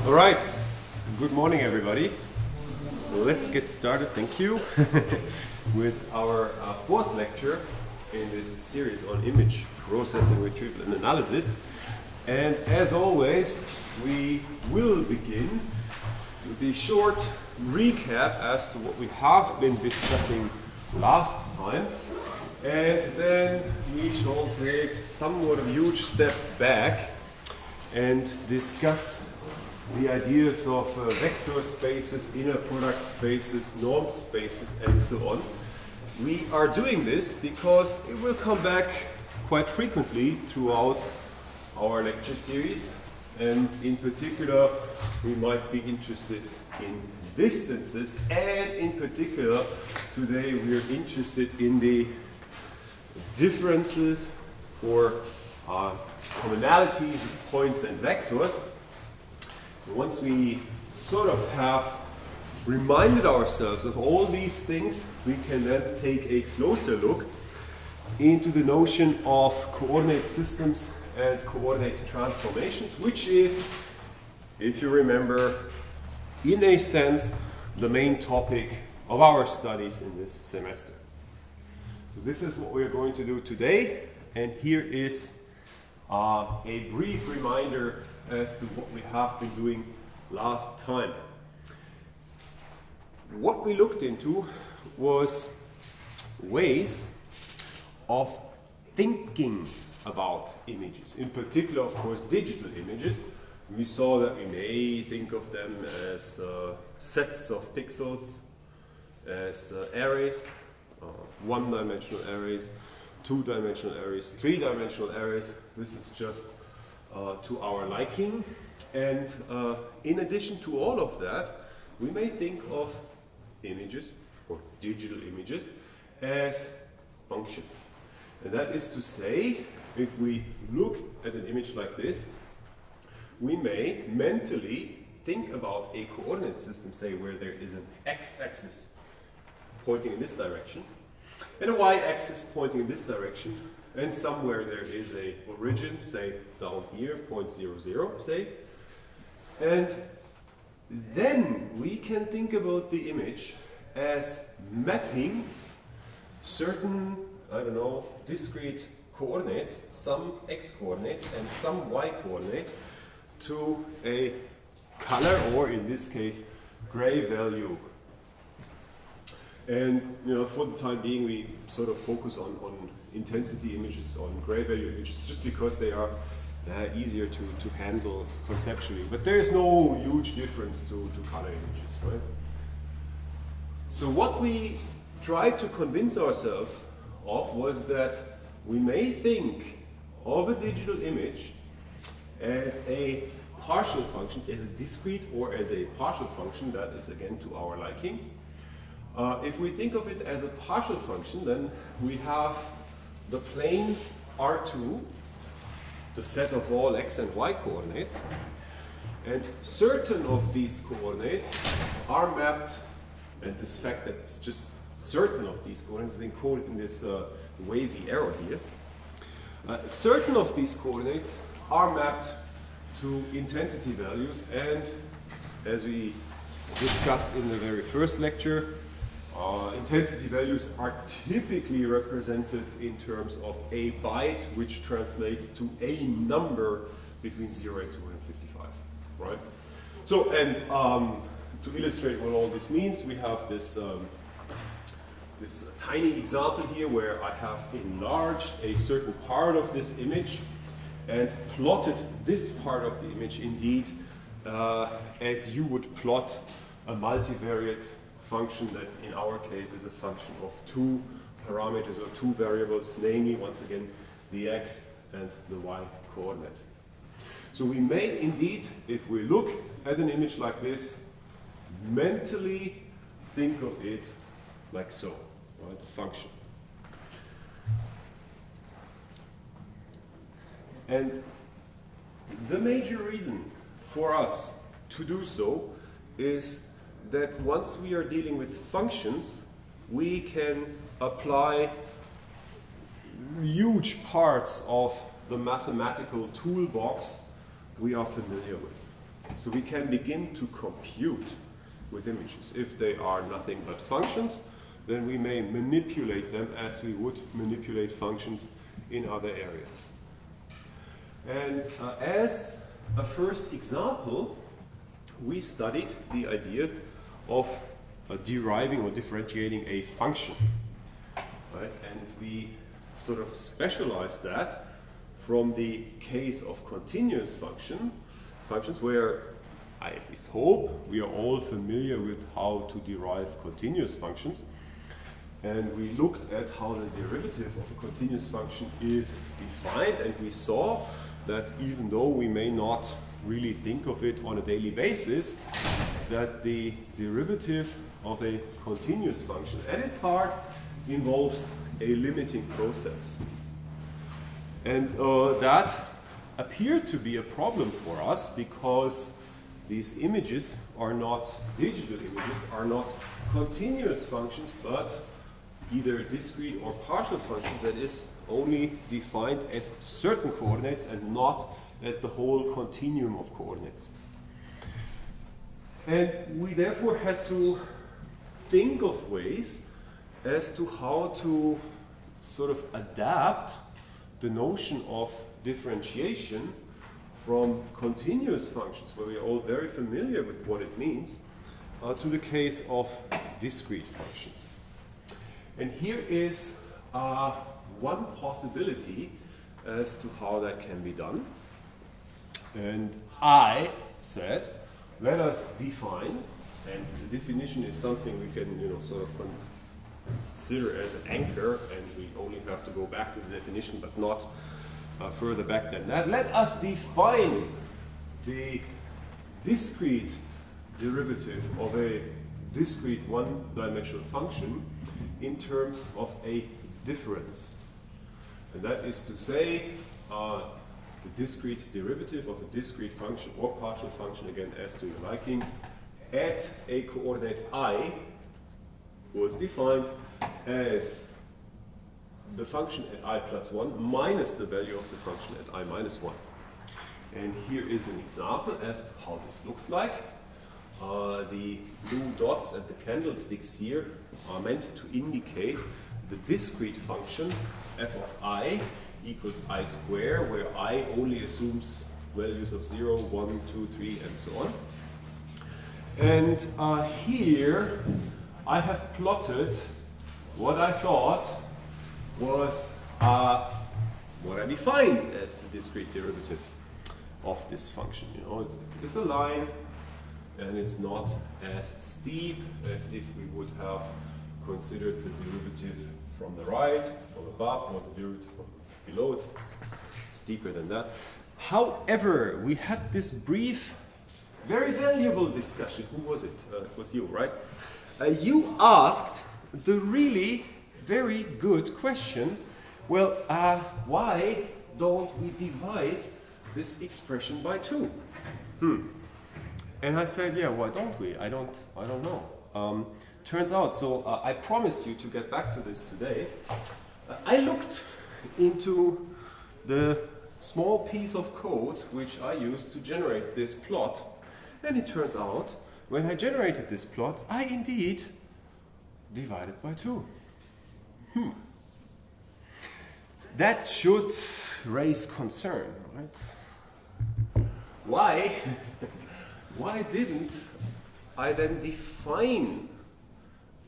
All right, good morning everybody. Let's get started, thank you, with our fourth lecture in this series on image processing, retrieval and analysis. And as always, we will begin with a short recap as to what we have been discussing last time. And then we shall take somewhat of a huge step back and discuss the ideas of vector spaces, inner product spaces, normed spaces, and so on. We are doing this because it will come back quite frequently throughout our lecture series, and in particular we might be interested in distances, and in particular today we are interested in the differences or commonalities of points and vectors. Once we sort of have reminded ourselves of all these things, we can then take a closer look into the notion of coordinate systems and coordinate transformations, which is, if you remember, in a sense, the main topic of our studies in this semester. So this is what we're going to do today, and here is a brief reminder as to what we have been doing last time. What we looked into was ways of thinking about images, in particular, of course, digital images. We saw that we may think of them as sets of pixels, as arrays, one-dimensional arrays, two-dimensional arrays, three-dimensional arrays. This is just to our liking, and in addition to all of that, we may think of images or digital images as functions. And that is to say, if we look at an image like this, we may mentally think about a coordinate system, say where there is an x-axis pointing in this direction and a y-axis pointing in this direction, and somewhere there is a origin, say down here, 0.00, say. And then we can think about the image as mapping certain, I don't know, discrete coordinates, some x coordinate and some y coordinate, to a color, or in this case, gray value. And for the time being, we sort of focus on intensity images, on gray value images, just because they are easier to handle conceptually. But there is no huge difference to color images, right? So what we tried to convince ourselves of was that we may think of a digital image as a partial function, as a discrete or as a partial function. That is again to our liking. If we think of it as a partial function, then we have the plane R2, the set of all x and y coordinates, and certain of these coordinates are mapped, and this fact that it's just certain of these coordinates is encoded in this wavy arrow here. Certain of these coordinates are mapped to intensity values, and as we discussed in the very first lecture, intensity values are typically represented in terms of a byte, which translates to a number between 0 and 255, right? So, and to illustrate what all this means, we have this this tiny example here where I have enlarged a certain part of this image and plotted this part of the image indeed as you would plot a multivariate function that in our case is a function of two parameters or two variables, namely once again the x and the y coordinate. So we may indeed, if we look at an image like this, mentally think of it like so, right? A function. And the major reason for us to do so is that once we are dealing with functions, we can apply huge parts of the mathematical toolbox we are familiar with. So we can begin to compute with images. If they are nothing but functions, then we may manipulate them as we would manipulate functions in other areas. And as a first example, we studied the idea of deriving or differentiating a function. Right? And we sort of specialized that from the case of continuous functions where I at least hope we are all familiar with how to derive continuous functions. And we looked at how the derivative of a continuous function is defined, and we saw that even though we may not really think of it on a daily basis, that the derivative of a continuous function at its heart involves a limiting process. And that appeared to be a problem for us because these images are not, digital images are not continuous functions, but either discrete or partial functions that is only defined at certain coordinates and not at the whole continuum of coordinates. And we therefore had to think of ways as to how to sort of adapt the notion of differentiation from continuous functions, where we are all very familiar with what it means, to the case of discrete functions. And here is one possibility as to how that can be done. And I said, let us define, and the definition is something we can, sort of consider as an anchor, and we only have to go back to the definition, but not further back than that. Let us define the discrete derivative of a discrete one-dimensional function in terms of a difference. And that is to say, the discrete derivative of a discrete function or partial function, again as to your liking, at a coordinate I was defined as the function at I plus 1 minus the value of the function at I minus 1. And here is an example as to how this looks like. The blue dots and the candlesticks here are meant to indicate the discrete function f of I equals I square, where I only assumes values of 0, 1, 2, 3, and so on. And here I have plotted what I thought was what I defined as the discrete derivative of this function. It's a line, and it's not as steep as if we would have considered the derivative from the right, from above, or the derivative from below. It's steeper than that. However, we had this brief, very valuable discussion. Who was it? It was you, right? You asked the really very good question, well, why don't we divide this expression by 2? And I said, yeah, why don't we? I don't know. Turns out, so I promised you to get back to this today. I looked into the small piece of code which I used to generate this plot, and it turns out, when I generated this plot, I indeed divided by 2. That should raise concern, right? Why didn't I then define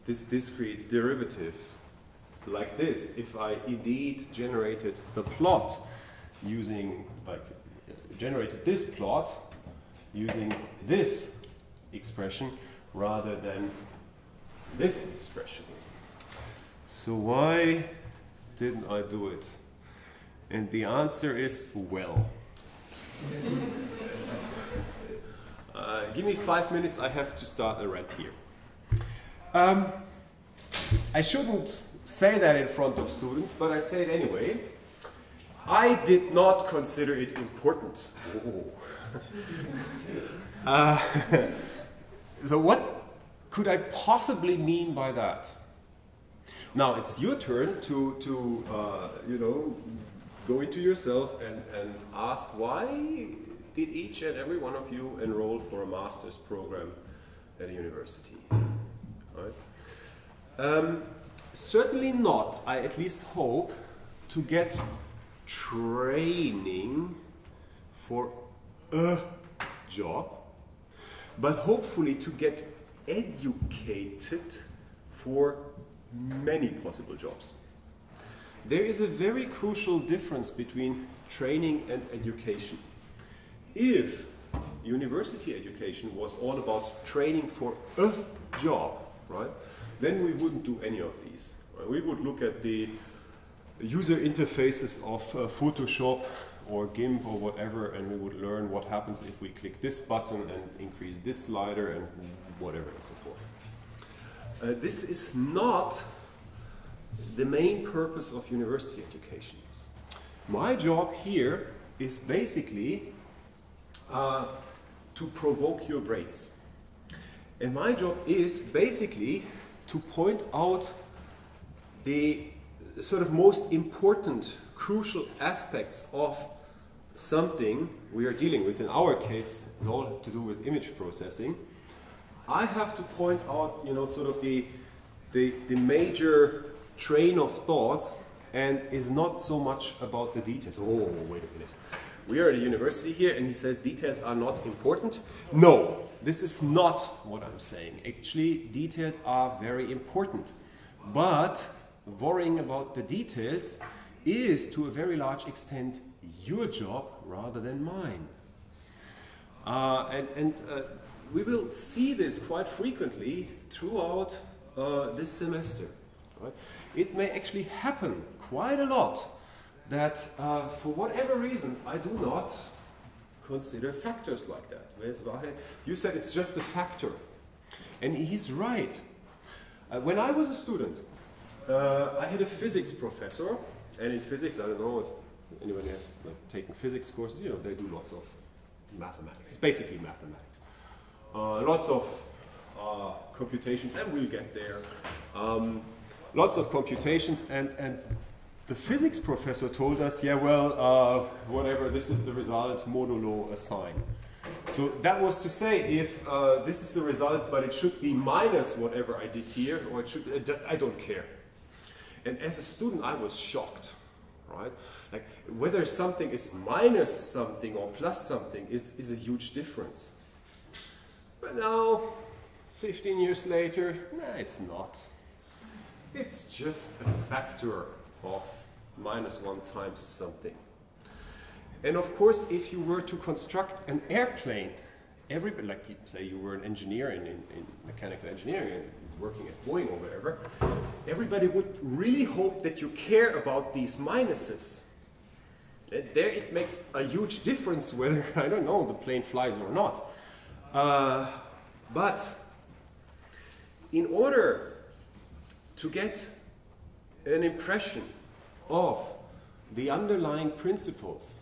this discrete derivative like this if I indeed generated the plot using, generated this plot using this expression rather than this expression? So why didn't I do it? And the answer is, well. Give me 5 minutes, I have to start a rant here. I shouldn't say that in front of students, but I say it anyway. I did not consider it important. So what could I possibly mean by that? Now it's your turn to go into yourself and ask, why did each and every one of you enroll for a master's program at a university? Right? Certainly not, I at least hope, to get training for a job, but hopefully to get educated for many possible jobs. There is a very crucial difference between training and education. If university education was all about training for a job, right, then we wouldn't do any of these. Right? We would look at the user interfaces of Photoshop or GIMP or whatever, and we would learn what happens if we click this button and increase this slider and whatever and so forth. This is not the main purpose of university education. My job here is basically to provoke your brains. And my job is basically to point out the sort of most important, crucial aspects of something we are dealing with. In our case, it's all to do with image processing. I have to point out, you know, sort of the major train of thoughts, and is not so much about the details. Oh, wait a minute. We are at a university here, and he says details are not important. No, this is not what I'm saying. Actually, details are very important. But worrying about the details is, to a very large extent, your job rather than mine. We will see this quite frequently throughout this semester. Right? It may actually happen quite a lot that for whatever reason I do not consider factors like that. You said it's just a factor. And he's right. When I was a student, I had a physics professor, and in physics, I don't know if anyone has taken physics courses, you know, they do lots of mathematics. It's basically mathematics. Lots of computations, and we'll get there. Lots of computations, and the physics professor told us, yeah, well, whatever, this is the result, modulo a sign. So that was to say, if this is the result, but it should be minus whatever I did here, or it should, I don't care. And as a student, I was shocked, right? Like, whether something is minus something or plus something is a huge difference. But now, 15 years later, nah, it's not. It's just a factor of -1 times something. And of course, if you were to construct an airplane, everybody, like say you were an engineer in mechanical engineering and working at Boeing or wherever, everybody would really hope that you care about these minuses. There it makes a huge difference whether, I don't know, the plane flies or not. But in order to get an impression of the underlying principles,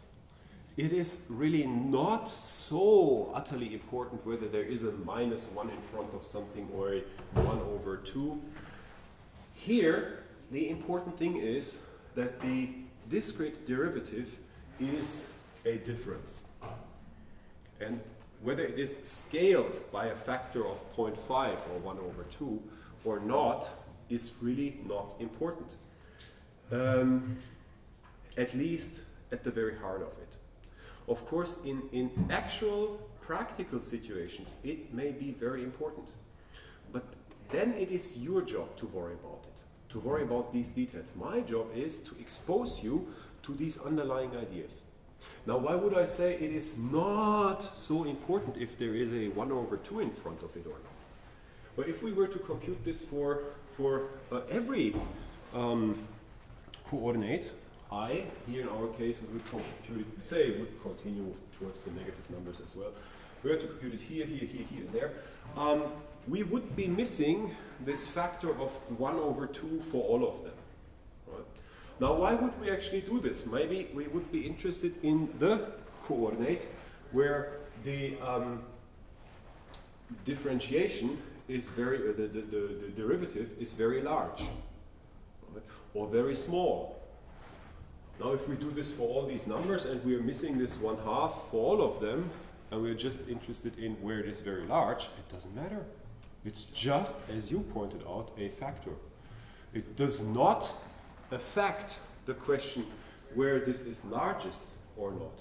it is really not so utterly important whether there is a -1 in front of something or a 1/2. Here, the important thing is that the discrete derivative is a difference. And whether it is scaled by a factor of 0.5 or 1/2 or not is really not important. At least at the very heart of it. Of course, in actual practical situations, it may be very important. But then it is your job to worry about it, to worry about these details. My job is to expose you to these underlying ideas. Now, why would I say it is not so important if there is a 1/2 in front of it or not? Well, if we were to compute this for every coordinate, I, here in our case, we would compute it, say, would continue towards the negative numbers as well. We had to compute it here, here, here, here, and there. We would be missing this factor of 1/2 for all of them. Right? Now, why would we actually do this? Maybe we would be interested in the coordinate where the differentiation is very, the derivative is very large, right? Or very small. Now if we do this for all these numbers and we are missing this 1/2 for all of them, and we're just interested in where it is very large, it doesn't matter. It's just, as you pointed out, a factor. It does not affect the question where this is largest or not.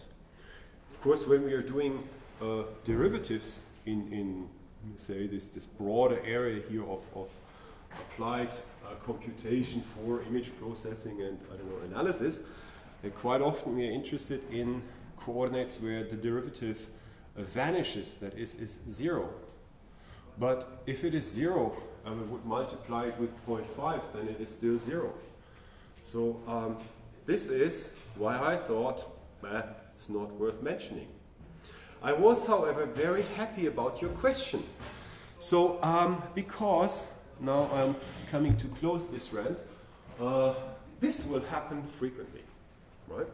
Of course, when we are doing derivatives in say, this broader area here of applied computation for image processing and, I don't know, analysis, quite often we are interested in coordinates where the derivative vanishes, that is 0. But if it is 0 and we would multiply it with 0.5, then it is still 0. So this is why I thought it's not worth mentioning. I was, however, very happy about your question. So because now I'm coming to close this rant, this will happen frequently, right?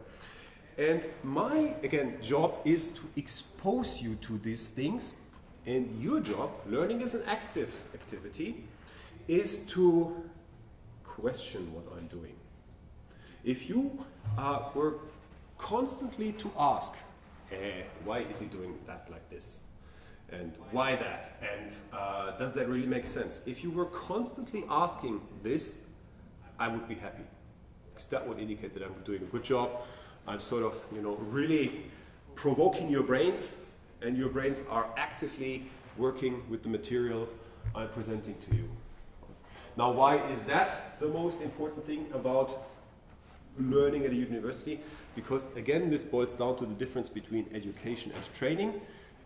And my, again, job is to expose you to these things, and your job, learning is an active activity, is to question what I'm doing. If you were constantly to ask, why is he doing that like this? And why that? And does that really make sense? If you were constantly asking this, I would be happy. Because that would indicate that I'm doing a good job. I'm sort of, really provoking your brains, and your brains are actively working with the material I'm presenting to you. Now, why is that the most important thing about learning at a university? Because, again, this boils down to the difference between education and training.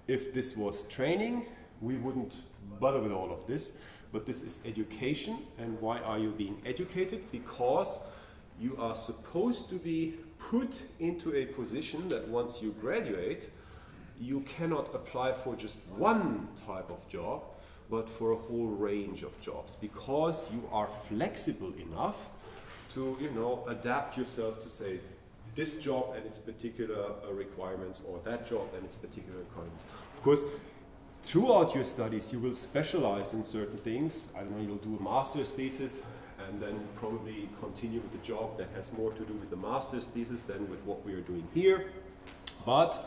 If this was training, we wouldn't bother with all of this. But this is education. And why are you being educated? Because you are supposed to be put into a position that once you graduate, you cannot apply for just one type of job, but for a whole range of jobs, because you are flexible enough to, adapt yourself to, say, this job and its particular requirements, or that job and its particular requirements. Of course, throughout your studies, you will specialize in certain things. I don't know, you'll do a master's thesis, and then probably continue with the job that has more to do with the master's thesis than with what we are doing here. But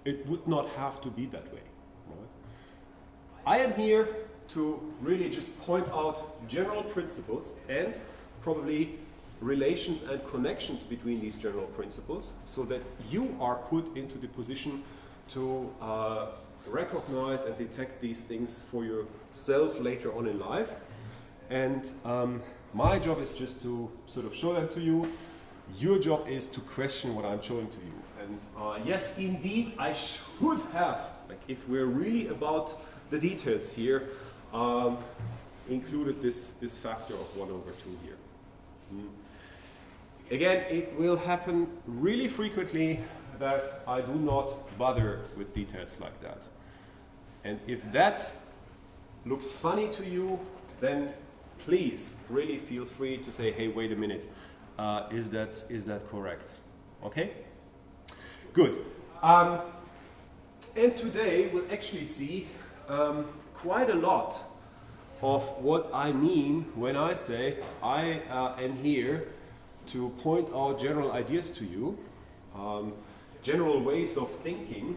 it would not have to be that way. Right? I am here to really just point out general principles and probably relations and connections between these general principles, so that you are put into the position to recognize and detect these things for yourself later on in life. And my job is just to sort of show them to you. Your job is to question what I'm showing to you. And yes, indeed, I should have, like, if we're really about the details here, included this factor of 1/2 here. Again, it will happen really frequently that I do not bother with details like that. And if that looks funny to you, then please really feel free to say, hey, wait a minute, is that correct? Okay? Good. And today we'll actually see quite a lot of what I mean when I say I am here to point out general ideas to you, general ways of thinking,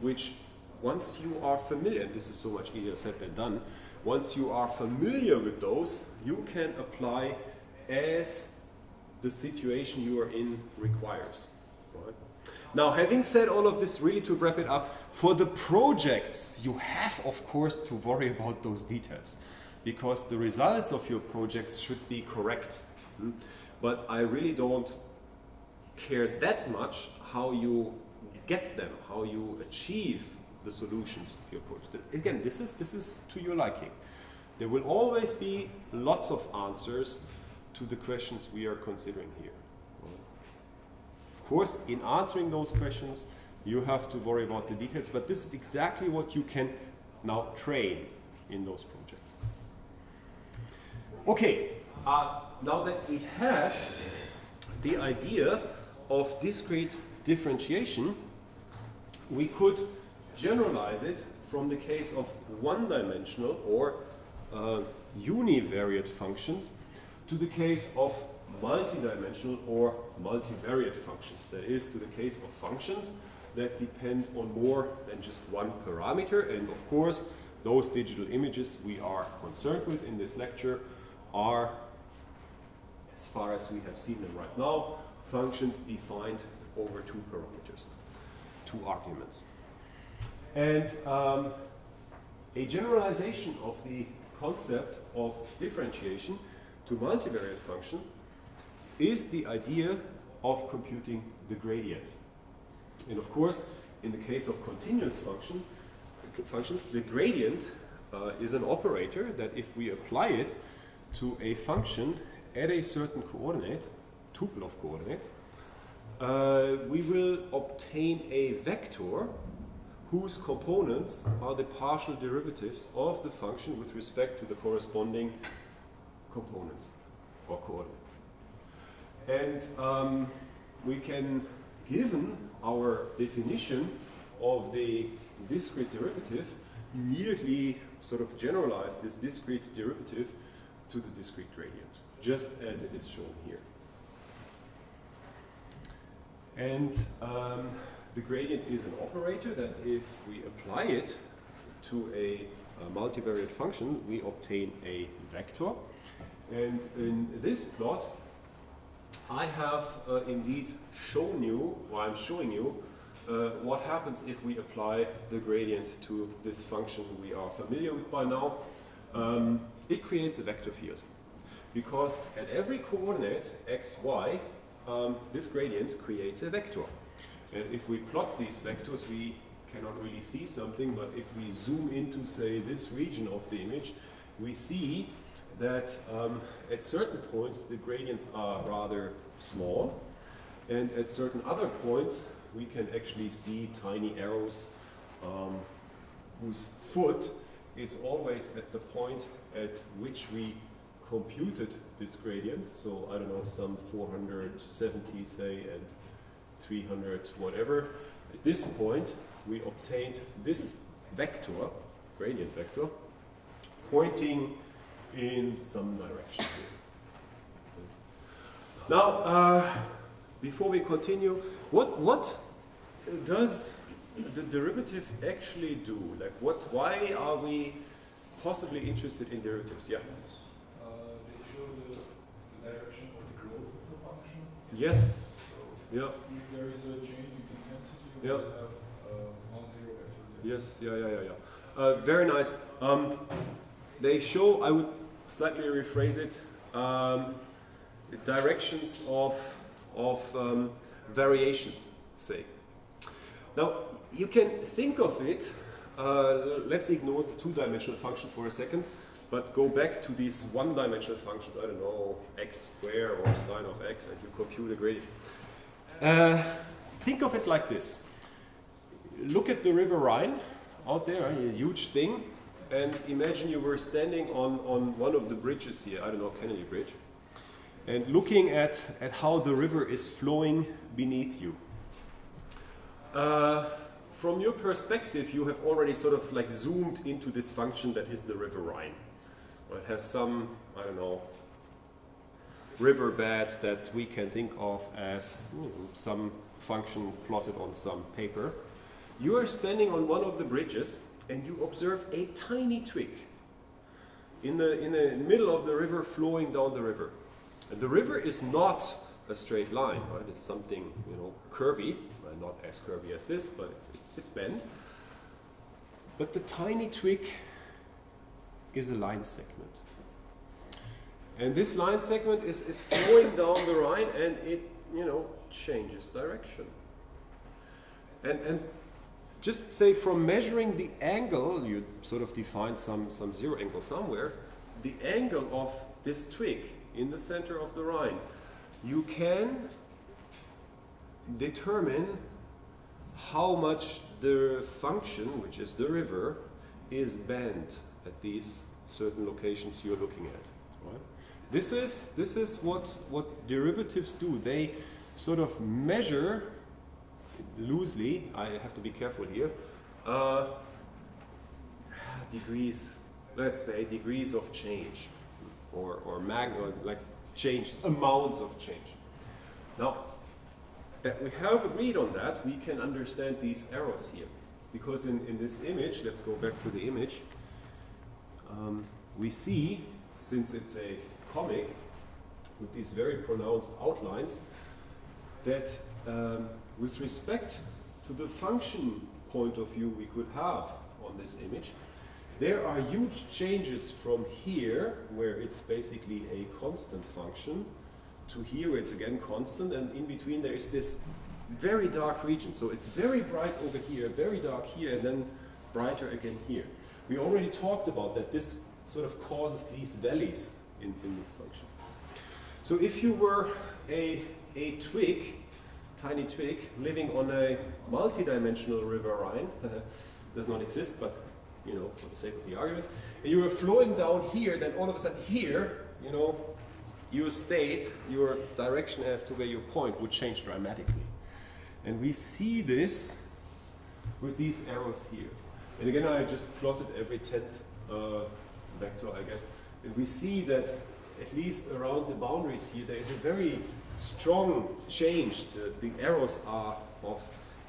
which once you are familiar, and this is so much easier said than done, once you are familiar with those, you can apply as the situation you are in requires. Right? Now, having said all of this, really to wrap it up, for the projects, you have, of course, to worry about those details, because the results of your projects should be correct. But I really don't care that much how you get them, how you achieve the solutions of your project. Again, this is to your liking. There will always be lots of answers to the questions we are considering here. Of course, in answering those questions, you have to worry about the details, but this is exactly what you can now train in those projects. Okay, now that we have the idea of discrete differentiation, we could generalize it from the case of one-dimensional or univariate functions to the case of multidimensional or multivariate functions. That is, to the case of functions that depend on more than just one parameter. And of course, those digital images we are concerned with in this lecture are, as far as we have seen them right now, functions defined over two parameters, two arguments. And a generalization of the concept of differentiation to multivariate function is the idea of computing the gradient. And of course, in the case of continuous functions, the gradient is an operator that if we apply it to a function at a certain coordinate, tuple of coordinates, we will obtain a vector whose components are the partial derivatives of the function with respect to the corresponding components or coordinates. And we can, given our definition of the discrete derivative, immediately sort of generalize this discrete derivative to the discrete gradient, just as it is shown here. And the gradient is an operator that if we apply it to a multivariate function, we obtain a vector. And in this plot, I have indeed shown you, or I'm showing you, what happens if we apply the gradient to this function we are familiar with by now. It creates a vector field. Because at every coordinate, x, y, this gradient creates a vector. And if we plot these vectors, we cannot really see something, but if we zoom into, say, this region of the image, we see that at certain points the gradients are rather small, and at certain other points we can actually see tiny arrows whose foot is always at the point at which we computed this gradient. So I don't know, some 470 say and 300 whatever. At this point we obtained this vector, gradient vector, pointing in some direction. Now, before we continue, what does the derivative actually do? Like, why are we possibly interested in derivatives? Yeah. They show the direction of the growth of the function. Yes. So yeah. if there is a change in intensity, we yeah. will have non-zero vector. Yes. Yeah. Very nice. They show, I would slightly rephrase it, directions of variations, say. Now, you can think of it, let's ignore the two-dimensional function for a second, but go back to these one-dimensional functions, I don't know, x squared or sine of x, and you compute a gradient. Think of it like this. Look at the River Rhine out there, a huge thing, and imagine you were standing on one of the bridges here, I don't know, Kennedy Bridge, and looking at how the river is flowing beneath you. From your perspective, you have already sort of like zoomed into this function that is the River Rhine. It has some, I don't know, riverbed that we can think of as some function plotted on some paper. You are standing on one of the bridges and you observe a tiny twig in the middle of the river flowing down the river. And the river is not a straight line, right? It's something, curvy, not as curvy as this, but it's bent. But the tiny twig is a line segment. And this line segment is flowing down the Rhine, and it, changes direction. And just say from measuring the angle, you sort of define some zero angle somewhere, the angle of this twig in the center of the Rhine, you can determine how much the function, which is the river, is bent at these certain locations you're looking at. Right? This is what derivatives do. They sort of measure loosely, I have to be careful here, degrees, let's say degrees of change, or like changes, amounts of change. Now, that we have agreed on that, we can understand these arrows here. Because in this image, let's go back to the image, we see, since it's a comic with these very pronounced outlines, that with respect to the function point of view we could have on this image, there are huge changes from here, where it's basically a constant function, to here where it's again constant, and in between there is this very dark region. So it's very bright over here, very dark here, and then brighter again here. We already talked about that this sort of causes these valleys in this function. So if you were a twig, tiny twig, living on a multi-dimensional river Rhine, does not exist, but you know, for the sake of the argument, and you were flowing down here, then all of a sudden here, you know, your state, your direction as to where you point would change dramatically. And we see this with these arrows here. And again, I just plotted every 10th vector, I guess. And we see that at least around the boundaries here, there is a very strong change. The arrows are of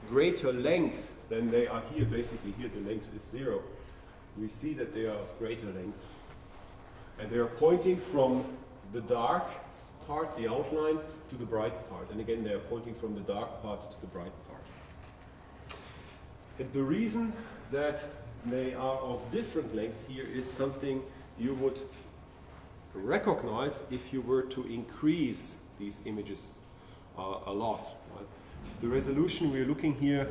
greater length than they are here. Basically, here the length is 0. We see that they are of greater length. And they are pointing from the dark part, the outline, to the bright part. And again, they are pointing from the dark part to the bright part. And the reason that they are of different length here is something you would recognize if you were to increase these images a lot. Right? The resolution we're looking here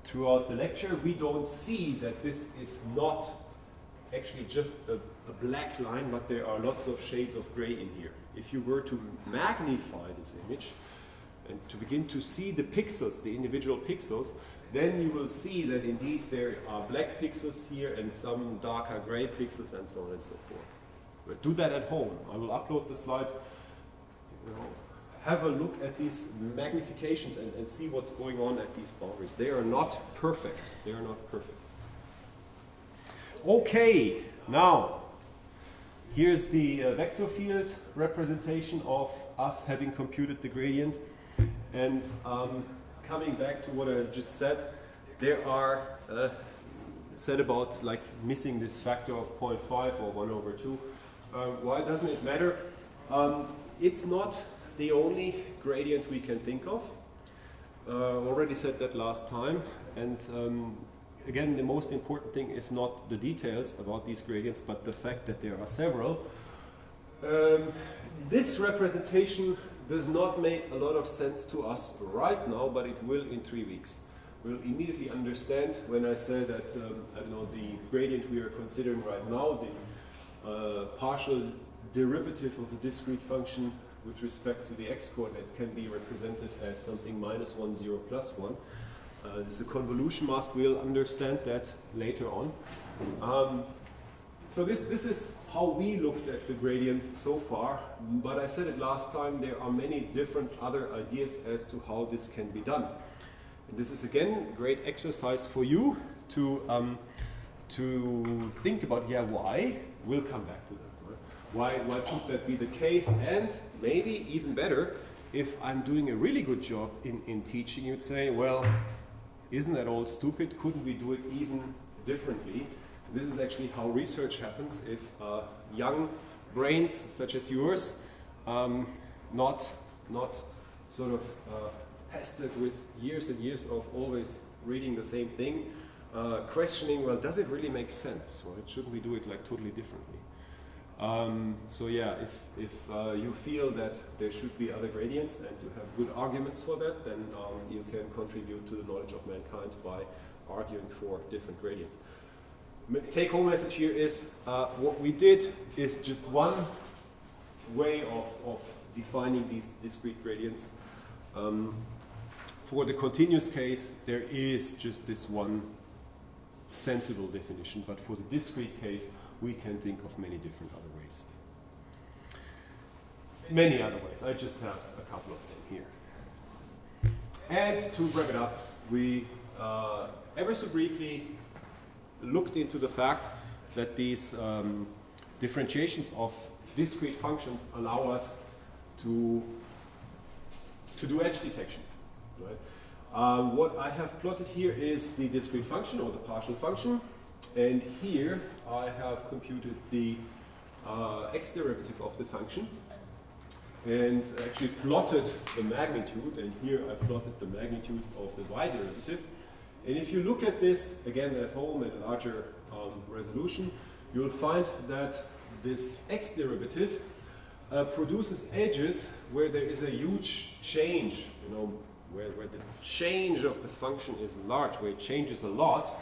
throughout the lecture, we don't see that this is not actually just a black line, but there are lots of shades of gray in here. If you were to magnify this image and to begin to see the pixels, the individual pixels, then you will see that indeed there are black pixels here and some darker gray pixels and so on and so forth. But do that at home. I will upload the slides. You know, have a look at these magnifications and see what's going on at these boundaries. They are not perfect. They are not perfect. Okay, now here's the vector field representation of us having computed the gradient. And coming back to what I just said, there are said about like missing this factor of 0.5 or 1/2. Why doesn't it matter? It's not the only gradient we can think of. Already said that last time. And again, the most important thing is not the details about these gradients, but the fact that there are several. This representation does not make a lot of sense to us right now, but it will in 3 weeks. We'll immediately understand when I say that I don't know, the gradient we are considering right now, the partial derivative of a discrete function with respect to the x-coordinate can be represented as something -1, 0, +1. This is a convolution mask. We'll understand that later on. So this is how we looked at the gradients so far, but I said it last time, there are many different other ideas as to how this can be done. And this is again a great exercise for you to think about, yeah, why? We'll come back to that. Right? Why should that be the case? And maybe even better, if I'm doing a really good job in teaching, you'd say, well, isn't that all stupid? Couldn't we do it even differently? This is actually how research happens. If young brains such as yours, not sort of pestered with years and years of always reading the same thing, questioning, well, does it really make sense? Right? Shouldn't we do it like totally differently? So yeah, if you feel that there should be other gradients and you have good arguments for that, then you can contribute to the knowledge of mankind by arguing for different gradients. Take-home message here is what we did is just one way of defining these discrete gradients. For the continuous case, there is just this one sensible definition, but for the discrete case, we can think of many different other ways. Many other ways. I just have a couple of them here. And to wrap it up, we ever so briefly looked into the fact that these differentiations of discrete functions allow us to do edge detection. Right? What I have plotted here is the discrete function or the partial function, and here I have computed the x derivative of the function and actually plotted the magnitude, and here I plotted the magnitude of the y derivative. And if you look at this again at home at a larger resolution, you'll find that this x derivative produces edges where there is a huge change, you know, where the change of the function is large, where it changes a lot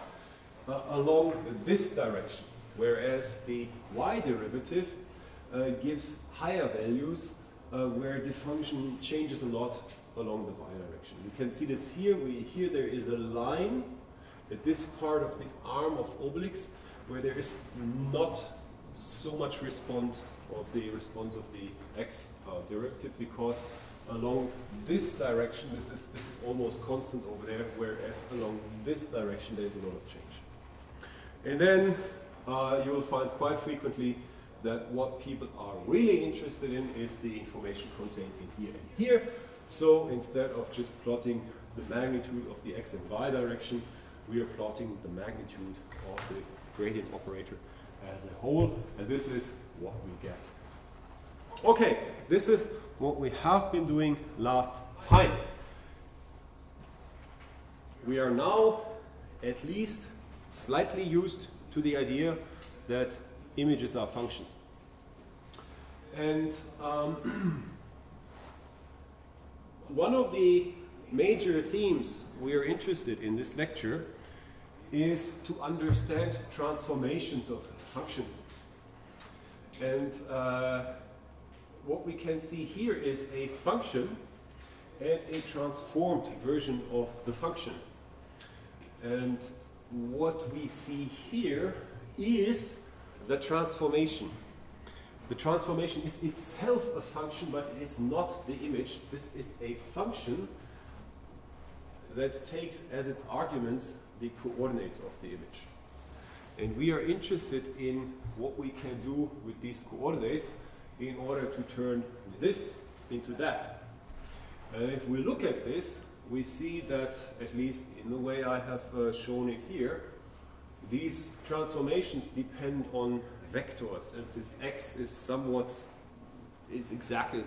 along this direction, whereas the y derivative gives higher values where the function changes a lot along the y direction. You can see this here. Here there is a line at this part of the arm of obelix where there is not so much response of the x derivative, because along this direction this is almost constant over there, whereas along this direction there is a lot of change. And then you will find quite frequently that what people are really interested in is the information contained in here and here. So instead of just plotting the magnitude of the x and y direction, we are plotting the magnitude of the gradient operator as a whole, and this is what we get. Okay, this is what we have been doing last time. We are now at least slightly used to the idea that images are functions. And one of the major themes we are interested in this lecture is to understand transformations of functions. And what we can see here is a function and a transformed version of the function. And what we see here is the transformation. The transformation is itself a function, but it is not the image. This is a function that takes as its arguments the coordinates of the image. And we are interested in what we can do with these coordinates in order to turn this into that. And if we look at this, we see that, at least in the way I have shown it here, these transformations depend on vectors, and this x is somewhat, it's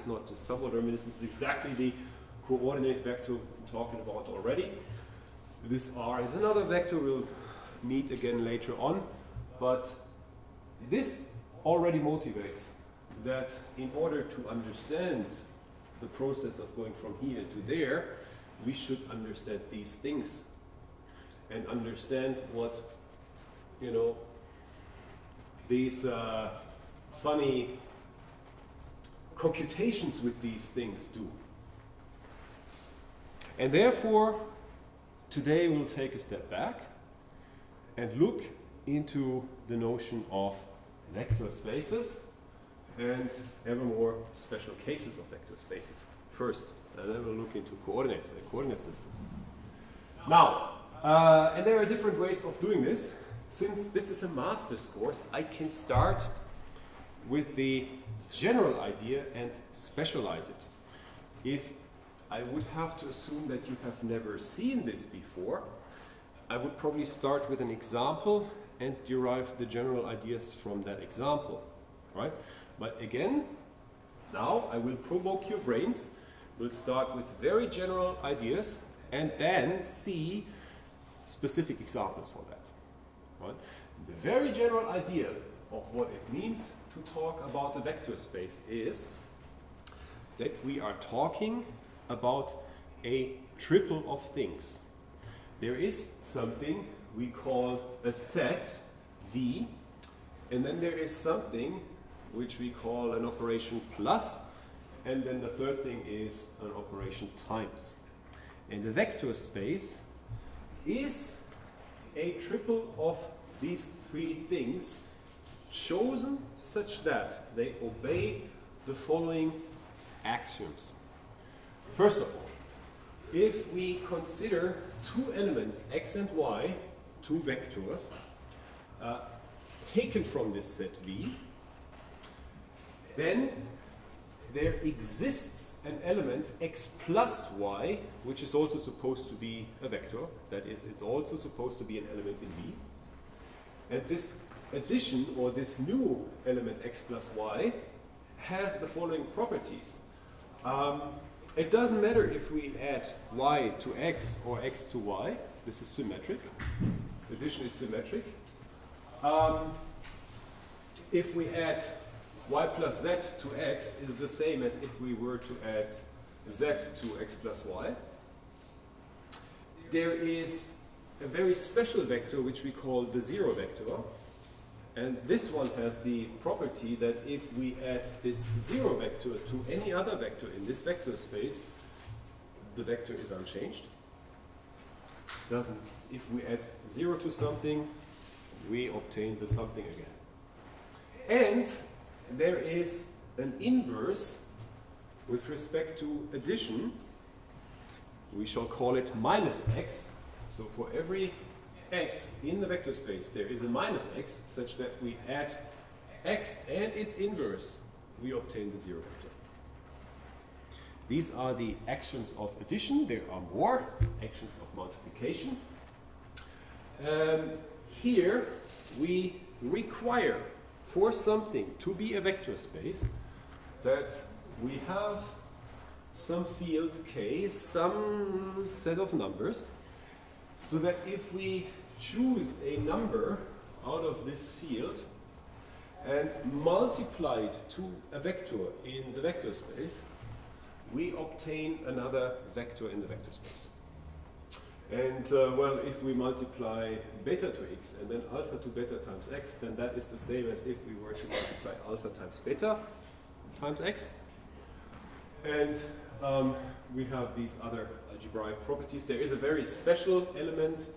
not just somewhat reminiscent, it's exactly the coordinate vector we're talking about already. This r is another vector we'll meet again later on, but this already motivates that in order to understand the process of going from here to there, we should understand these things and understand what, you know, these funny computations with these things do. And therefore, today we'll take a step back and look into the notion of vector spaces and ever more special cases of vector spaces first, and then we'll look into coordinates and coordinate systems. Now, and there are different ways of doing this. Since this is a master's course, I can start with the general idea and specialize it. If I would have to assume that you have never seen this before, I would probably start with an example and derive the general ideas from that example, right? But again, now I will provoke your brains. We'll start with very general ideas and then see specific examples for that. Right? The very general idea of what it means to talk about a vector space is that we are talking about a triple of things. There is something we call a set V, and then there is something which we call an operation plus, and then the third thing is an operation times. And the vector space is a triple of these three things chosen such that they obey the following axioms. First of all, if we consider two elements, x and y, two vectors, taken from this set V, then there exists an element x plus y, which is also supposed to be a vector. That is, it's also supposed to be an element in V. And this addition, or this new element x plus y, has the following properties. It doesn't matter if we add y to x or x to y. This is symmetric. Addition is symmetric. If we add y plus z to x, is the same as if we were to add z to x plus y. There is a very special vector which we call the zero vector. And this one has the property that if we add this zero vector to any other vector in this vector space, the vector is unchanged. If we add 0 to something, we obtain the something again. And there is an inverse with respect to addition. We shall call it minus x. So for every x in the vector space, there is a minus x, such that we add x and its inverse, we obtain the zero vector. These are the actions of addition. There are more actions of multiplication. Here we require for something to be a vector space that we have some field k, some set of numbers, so that if we choose a number out of this field and multiply it to a vector in the vector space, we obtain another vector in the vector space. And well, if we multiply beta to x and then alpha to beta times x, then that is the same as if we were to multiply alpha times beta times x. And we have these other algebraic properties. There is a very special element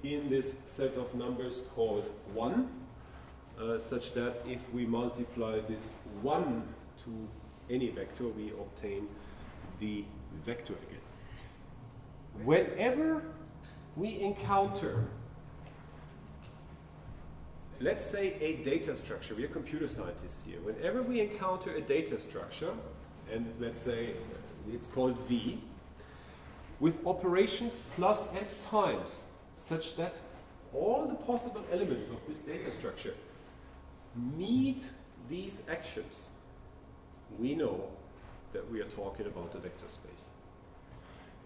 in this set of numbers called 1, such that if we multiply this 1 to any vector, we obtain the vector again. Whenever we encounter, let's say, a data structure, we are computer scientists here, whenever we encounter a data structure, and let's say it's called V, with operations plus and times, such that all the possible elements of this data structure meet these actions, we know that we are talking about a vector space.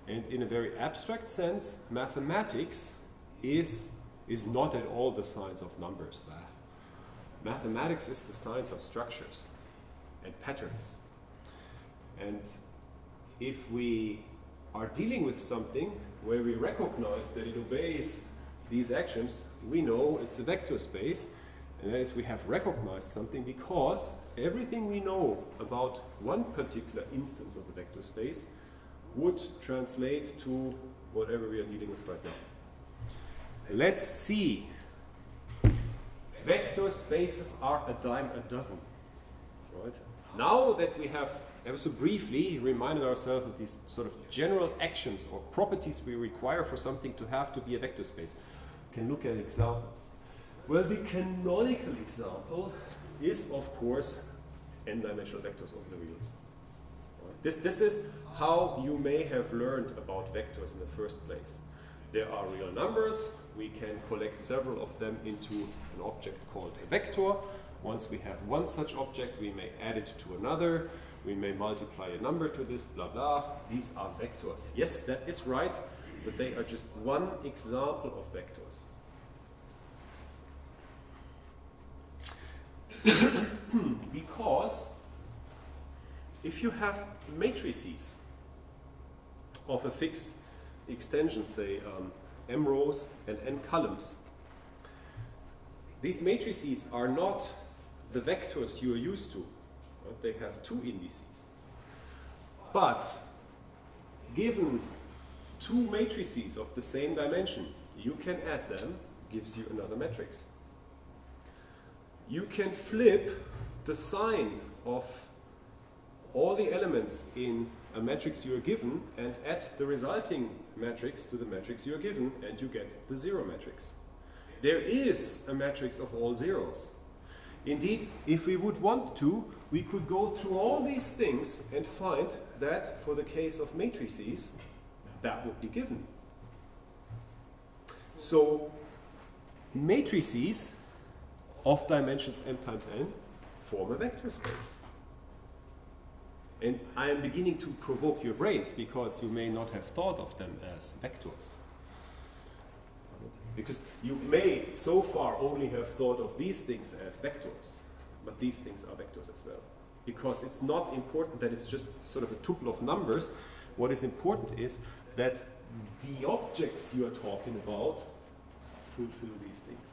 And in a very abstract sense, mathematics is not at all the science of numbers. Mathematics is the science of structures and patterns. And if we are dealing with something where we recognize that it obeys these actions, we know it's a vector space. And that is, we have recognized something because everything we know about one particular instance of the vector space would translate to whatever we are dealing with right now. Let's see. Vector spaces are a dime a dozen. Right? Now that we have ever so briefly reminded ourselves of these sort of general actions or properties we require for something to have to be a vector space, we can look at examples. Well, the canonical example is, of course, n-dimensional vectors over the reals. Right? This is how you may have learned about vectors in the first place. There are real numbers. We can collect several of them into an object called a vector. Once we have one such object, we may add it to another. We may multiply a number to this, blah, blah. These are vectors. Yes, that is right, but they are just one example of vectors. Because if you have matrices of a fixed extension, say m rows and n columns, these matrices are not the vectors you are used to. Right? They have two indices. But given two matrices of the same dimension, you can add them, gives you another matrix. You can flip the sign of all the elements in a matrix you are given and add the resulting matrix to the matrix you are given, and you get the zero matrix. There is a matrix of all zeros. Indeed, if we would want to, we could go through all these things and find that for the case of matrices, that would be given. So matrices of dimensions m times n form a vector space. And I am beginning to provoke your brains because you may not have thought of them as vectors. Because you may so far only have thought of these things as vectors, but these things are vectors as well. Because it's not important that it's just sort of a tuple of numbers. What is important is that the objects you are talking about fulfill these things.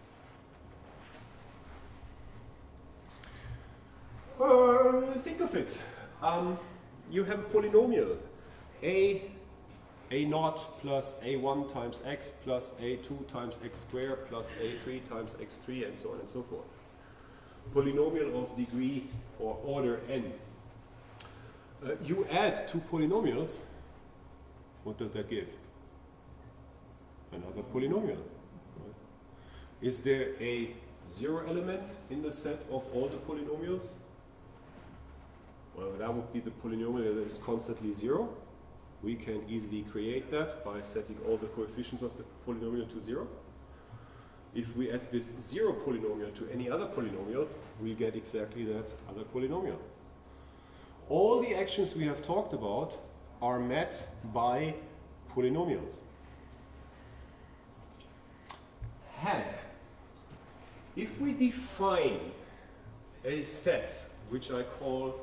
Think of it. You have a polynomial, a naught plus a1 times x plus a2 times x squared plus a3 times x3 and so on and so forth. Polynomial of degree or order n. You add two polynomials, what does that give? Another polynomial. Right? Is there a zero element in the set of all the polynomials? Well, that would be the polynomial that is constantly zero. We can easily create that by setting all the coefficients of the polynomial to zero. If we add this zero polynomial to any other polynomial, we get exactly that other polynomial. All the actions we have talked about are met by polynomials. If we define a set which I call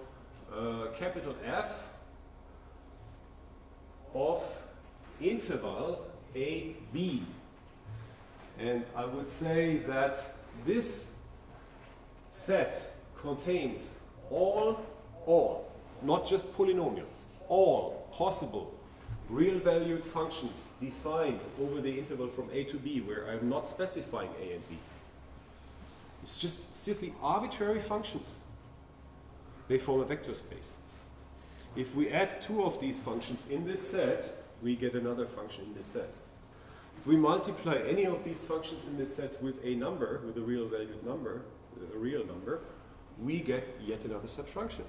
capital F of interval a, b, and I would say that this set contains all, not just polynomials, all possible real valued functions defined over the interval from a to b where I'm not specifying a and b. It's just seriously arbitrary functions. They form a vector space. If we add two of these functions in this set, we get another function in this set. If we multiply any of these functions in this set with a number, with a real valued number, a real number, we get yet another such function.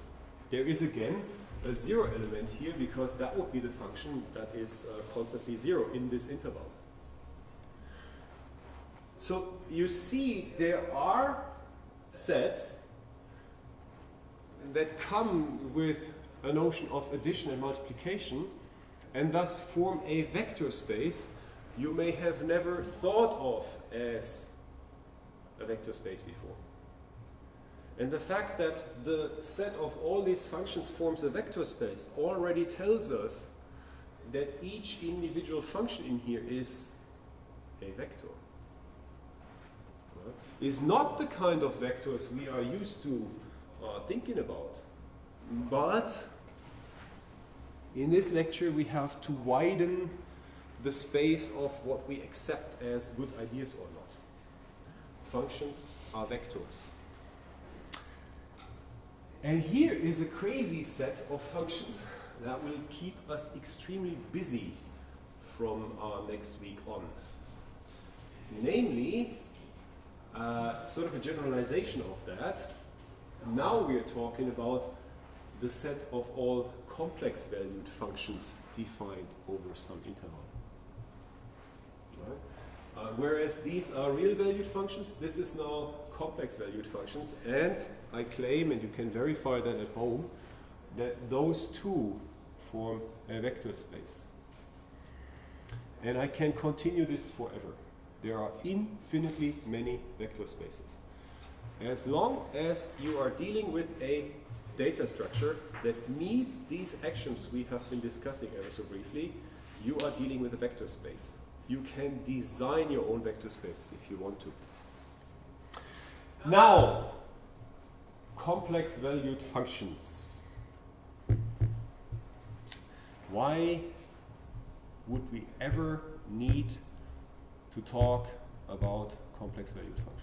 There is again a zero element here because that would be the function that is constantly zero in this interval. So you see there are sets that come with a notion of addition and multiplication and thus form a vector space you may have never thought of as a vector space before. And the fact that the set of all these functions forms a vector space already tells us that each individual function in here is a vector. Right? Is not the kind of vectors we are used to thinking about. But in this lecture we have to widen the space of what we accept as good ideas or not. Functions are vectors. And here is a crazy set of functions that will keep us extremely busy from next week on. Namely, sort of a generalization of that. Now we are talking about the set of all complex valued functions defined over some interval. Right? Whereas these are real valued functions, this is now complex valued functions, and I claim, and you can verify that at home, that those two form a vector space. And I can continue this forever. There are infinitely many vector spaces. As long as you are dealing with a data structure that meets these actions we have been discussing ever so briefly, you are dealing with a vector space. You can design your own vector spaces if you want to. Now, complex valued functions. Why would we ever need to talk about complex valued functions?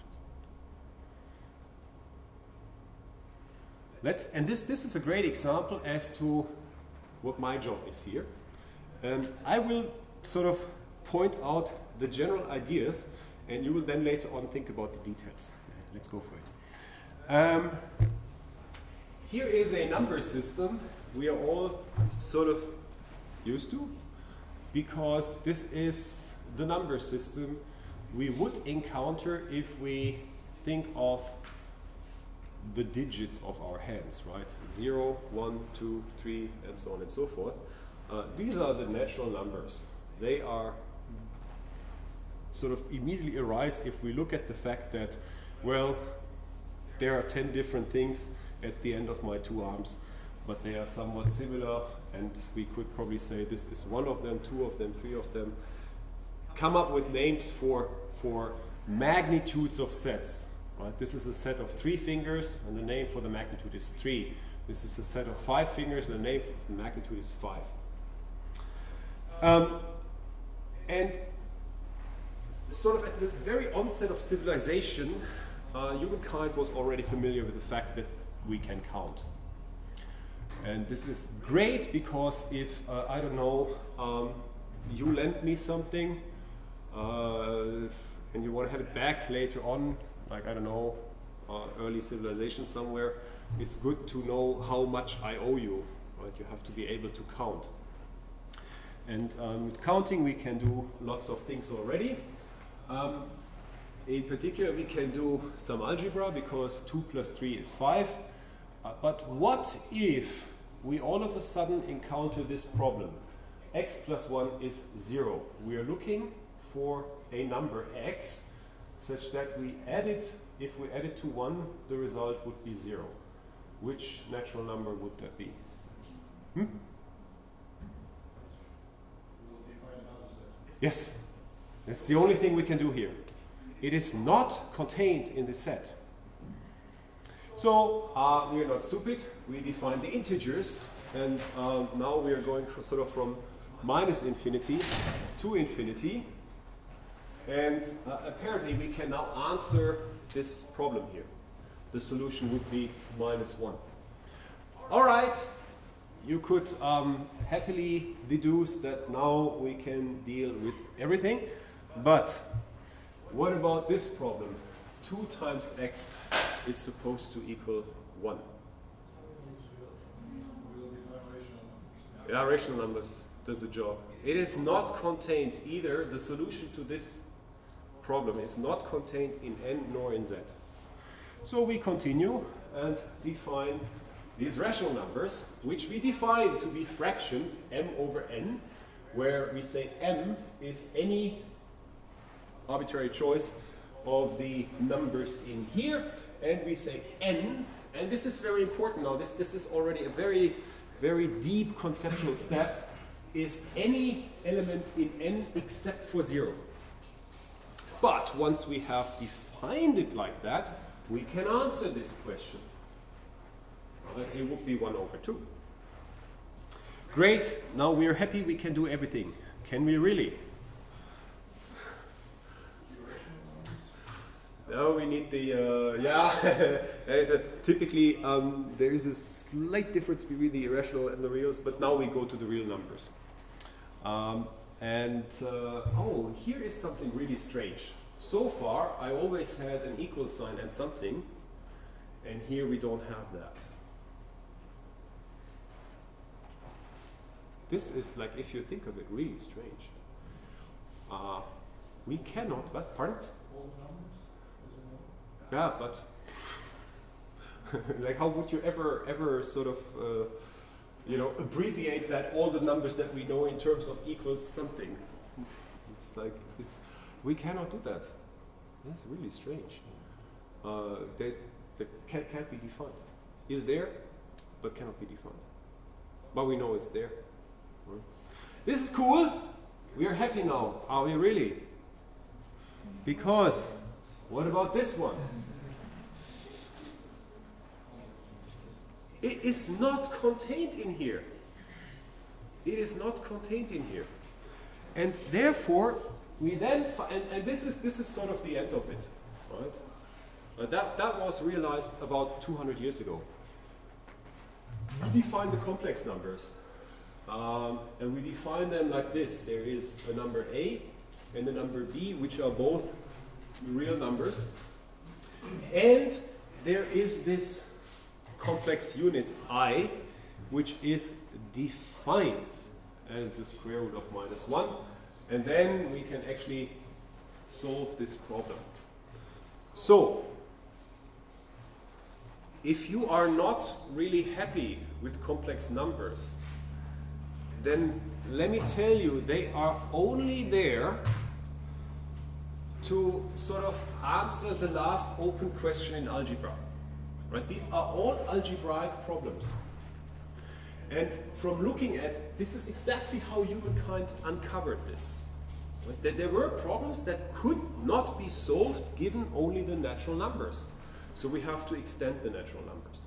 This is a great example as to what my job is here. I will sort of point out the general ideas, and you will then later on think about the details. Let's go for it. here is a number system we are all sort of used to, because this is the number system we would encounter if we think of the digits of our hands, right? 0, 1, 2, 3, and so on and so forth. These are the natural numbers. They are sort of immediately arise if we look at the fact that, well, there are 10 different things at the end of my two arms, but they are somewhat similar, and we could probably say this is one of them, two of them, three of them. Come up with names for magnitudes of sets. Right? This is a set of 3 fingers, and the name for the magnitude is 3. This is a set of 5 fingers, and the name for the magnitude is 5. And sort of at the very onset of civilization, humankind was already familiar with the fact that we can count. And this is great because if, I don't know, you lend me something and you want to have it back later on, like, I don't know, early civilization somewhere, it's good to know how much I owe you. Right? You have to be able to count. And with counting we can do lots of things already. In particular we can do some algebra because 2 plus 3 is 5. But what if we all of a sudden encounter this problem? X plus 1 is 0. We are looking for a number x such that we add it, if we add it to 1, the result would be 0. Which natural number would that be? Yes, that's the only thing we can do here. It is not contained in the set. So we are not stupid. We define the integers, and now we are going sort of from minus infinity to infinity. And apparently we can now answer this problem here. The solution would be minus 1. All right. You could happily deduce that now we can deal with everything. But what about this problem? 2 times x is supposed to equal 1. Yeah, rational numbers does the job. It is not contained either. The solution to this problem is not contained in n nor in z. So we continue and define these rational numbers, which we define to be fractions, m over n, where we say m is any arbitrary choice of the numbers in here, and we say n, and this is very important now, this is already a very, very deep conceptual step, is any element in n except for 0. But once we have defined it like that, we can answer this question. It would be 1 over 2. Great, now we are happy we can do everything. Can we really? Now we need the, typically there is a slight difference between the irrational and the reals, but now we go to the real numbers. Oh, here is something really strange. So far, I always had an equal sign and something, and here we don't have that. This is, like, if you think of it, really strange. We cannot, what, pardon? All numbers? Yeah, but like, how would you ever sort of, abbreviate that all the numbers that we know in terms of equals something? It's like, we cannot do that. That's really strange. That can't be defined. Is there, but cannot be defined. But we know it's there. Right? This is cool. We are happy now. Are we really? Because, what about this one? It is not contained in here. It is not contained in here. And therefore, we then, and this is sort of the end of it, right? That was realized about 200 years ago. We define the complex numbers, and we define them like this. There is a number a and a number b, which are both real numbers, and there is this complex unit I, which is defined as the square root of -1, and then we can actually solve this problem. So, if you are not really happy with complex numbers, then let me tell you, they are only there to sort of answer the last open question in algebra. Right? These are all algebraic problems. And from looking at, this is exactly how humankind uncovered this. Right? That there were problems that could not be solved given only the natural numbers. So we have to extend the natural numbers.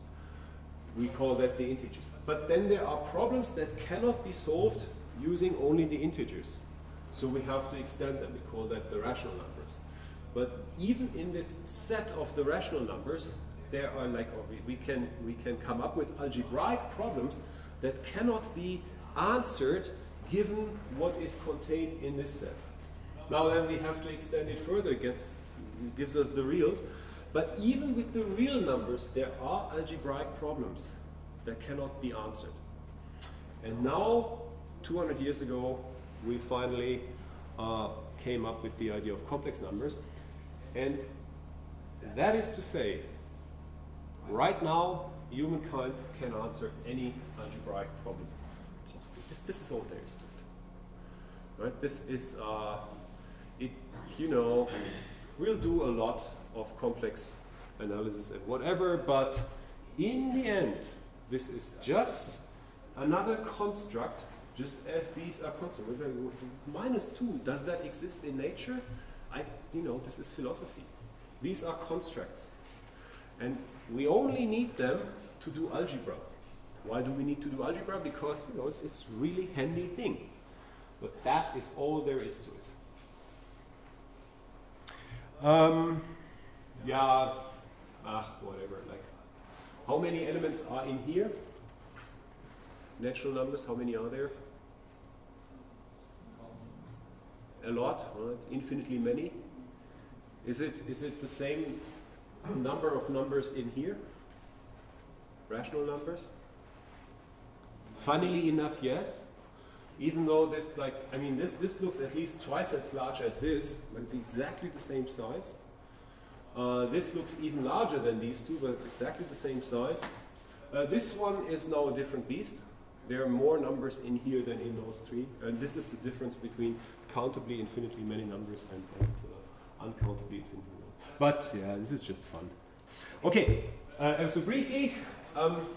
We call that the integers. But then there are problems that cannot be solved using only the integers. So we have to extend them. We call that the rational numbers. But even in this set of the rational numbers, there are like, we can come up with algebraic problems that cannot be answered given what is contained in this set. Now then we have to extend it further, gives us the reals. But even with the real numbers, there are algebraic problems that cannot be answered. And now, 200 years ago, we finally came up with the idea of complex numbers. And that is to say, right now, humankind can answer any algebraic problem possible. This is all there is to it. Right? This is, we'll do a lot of complex analysis and whatever, but in the end, this is just another construct, just as these are constructs. -2, does that exist in nature? This is philosophy. These are constructs. And we only need them to do algebra. Why do we need to do algebra? Because, it's a really handy thing. But that is all there is to it. Whatever. Like, how many elements are in here? Natural numbers, how many are there? A lot, right? Infinitely many. Is it the same number of numbers in here? Rational numbers? Funnily enough, yes. Even though this looks at least twice as large as this, but it's exactly the same size. This looks even larger than these two, but it's exactly the same size. This one is now a different beast. There are more numbers in here than in those three, and this is the difference between countably infinitely many numbers and uncountably infinitely many. But yeah, this is just fun. Okay, so briefly,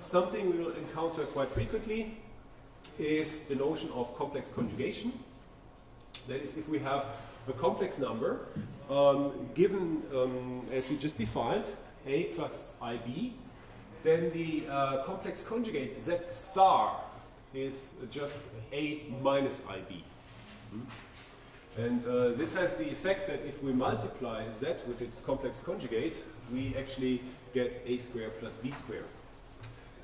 something we will encounter quite frequently is the notion of complex conjugation. That is, if we have a complex number given as we just defined, a plus ib, then the complex conjugate z star is just a minus ib. And this has the effect that if we multiply z with its complex conjugate, we actually get a squared plus b squared.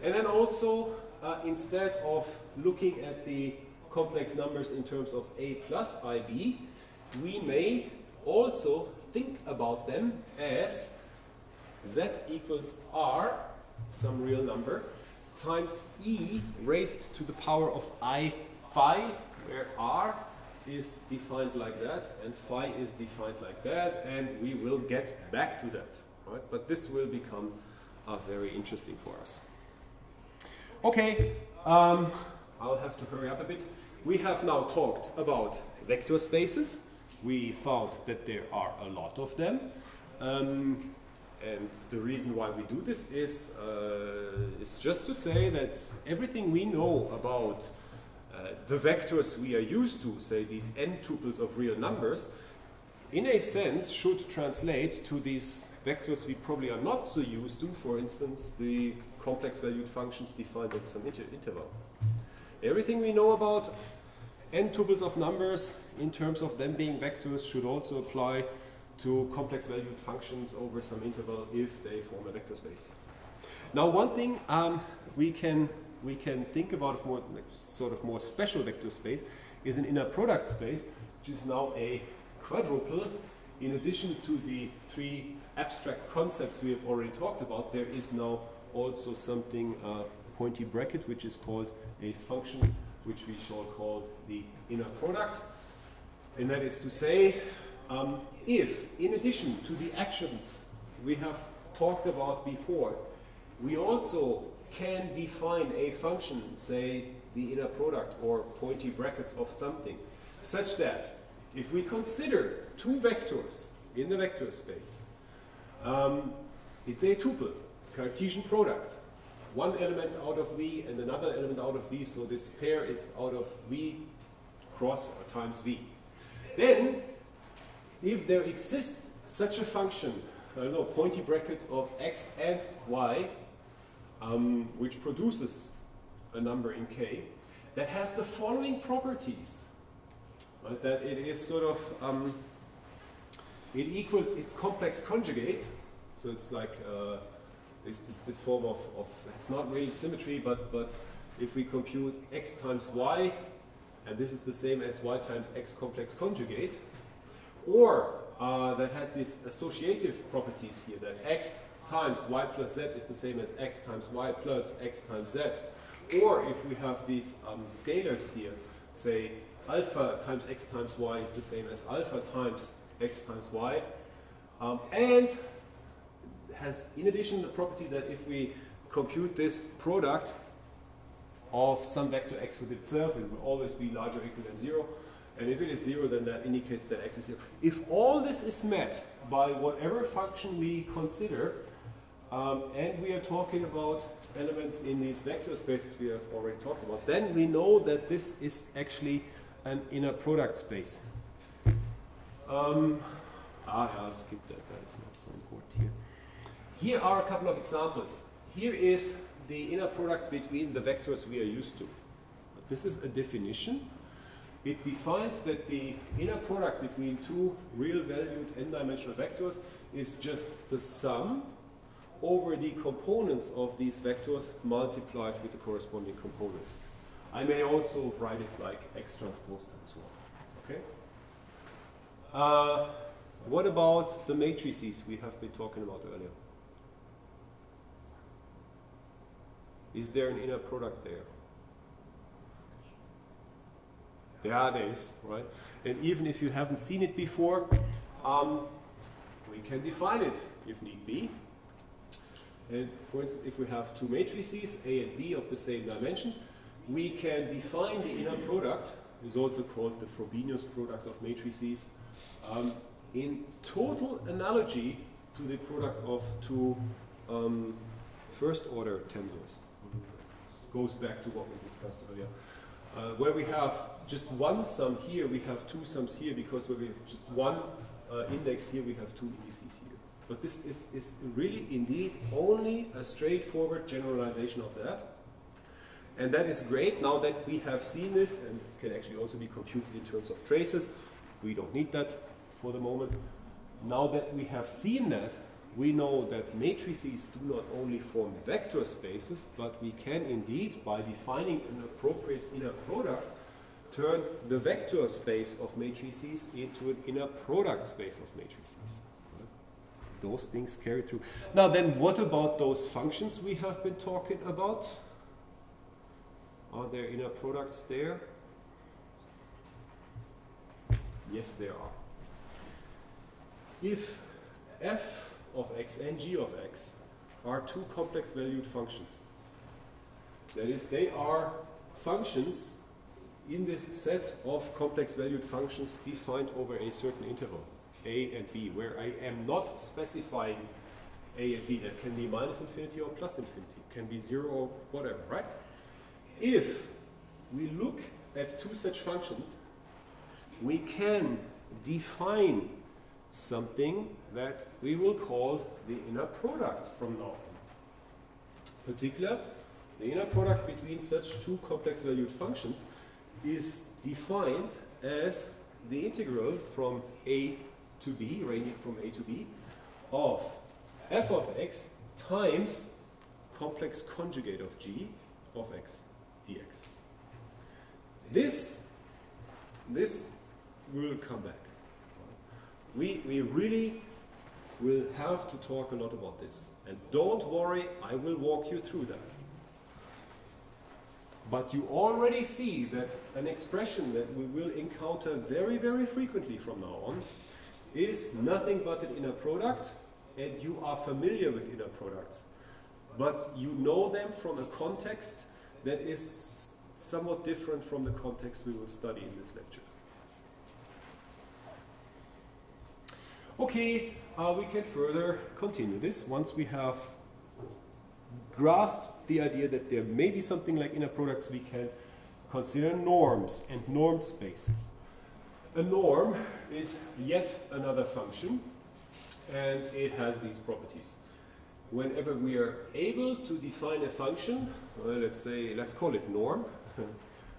And then also, instead of looking at the complex numbers in terms of a plus ib, we may also think about them as z equals r, some real number, times e raised to the power of I phi, where r is defined like that and phi is defined like that, and we will get back to that. Right? But this will become very interesting for us. Okay, I'll have to hurry up a bit. We have now talked about vector spaces. We found that there are a lot of them. And the reason why we do this is just to say that everything we know about the vectors we are used to, say these n tuples of real numbers, in a sense should translate to these vectors we probably are not so used to, for instance, the complex valued functions defined at some interval. Everything we know about n tuples of numbers in terms of them being vectors should also apply to complex valued functions over some interval if they form a vector space. Now, one thing we can think about more sort of more special vector space is an inner product space, which is now a quadruple. In addition to the three abstract concepts we have already talked about, there is now also something pointy bracket, which is called a function, which we shall call the inner product. And that is to say, if in addition to the actions we have talked about before, we also can define a function, say the inner product or pointy brackets of something, such that if we consider two vectors in the vector space, it's a tuple, it's a Cartesian product. One element out of V and another element out of V, so this pair is out of V cross or times V. Then, if there exists such a function, I don't know, pointy bracket of x and y, which produces a number in K, that has the following properties, right? That it is sort of, it equals its complex conjugate, so it's like this form of, it's not really symmetry, but if we compute x times y, and this is the same as y times x complex conjugate, or that had these associative properties here, that x times y plus z is the same as x times y plus x times z. Or if we have these scalars here, say alpha times x times y is the same as alpha times x times y, and has in addition the property that if we compute this product of some vector x with itself, it will always be larger or equal than 0. And if it is 0, then that indicates that x is 0. If all this is met by whatever function we consider, and we are talking about elements in these vector spaces we have already talked about, then we know that this is actually an inner product space. I'll skip that, that is not so important here. Here are a couple of examples. Here is the inner product between the vectors we are used to. This is a definition. It defines that the inner product between two real valued n-dimensional vectors is just the sum over the components of these vectors multiplied with the corresponding component. I may also write it like x transpose and so on. Okay? What about the matrices we have been talking about earlier? Is there an inner product there? There is, right? And even if you haven't seen it before, we can define it if need be. And for instance, if we have two matrices, A and B of the same dimensions, we can define the inner product, is also called the Frobenius product of matrices, in total analogy to the product of two first order tensors. Goes back to what we discussed earlier. Where we have just one sum here, we have two sums here, because where we have just one index here, we have two indices here. But this is really indeed only a straightforward generalization of that. And that is great now that we have seen this, and it can actually also be computed in terms of traces. We don't need that for the moment. Now that we have seen that, we know that matrices do not only form vector spaces, but we can indeed, by defining an appropriate inner product, turn the vector space of matrices into an inner product space of matrices. Right? Those things carry through. Now then, what about those functions we have been talking about? Are there inner products there? Yes, there are. If f of x and g of x are two complex valued functions, that is, they are functions in this set of complex valued functions defined over a certain interval, a and b, where I am not specifying a and b. That can be minus infinity or plus infinity, it can be 0 or whatever, right? If we look at two such functions, we can define something that we will call the inner product from now on. In particular, the inner product between such two complex valued functions is defined as the integral from a to b, ranging from a to b, of f of x times complex conjugate of g of x dx. This will come back. We really we'll have to talk a lot about this. And don't worry, I will walk you through that. But you already see that an expression that we will encounter very, very frequently from now on is nothing but an inner product, and you are familiar with inner products. But you know them from a context that is somewhat different from the context we will study in this lecture. Okay, we can further continue this once we have grasped the idea that there may be something like inner products. We can consider norms and normed spaces. A norm is yet another function, and it has these properties. Whenever we are able to define a function, well, let's call it norm.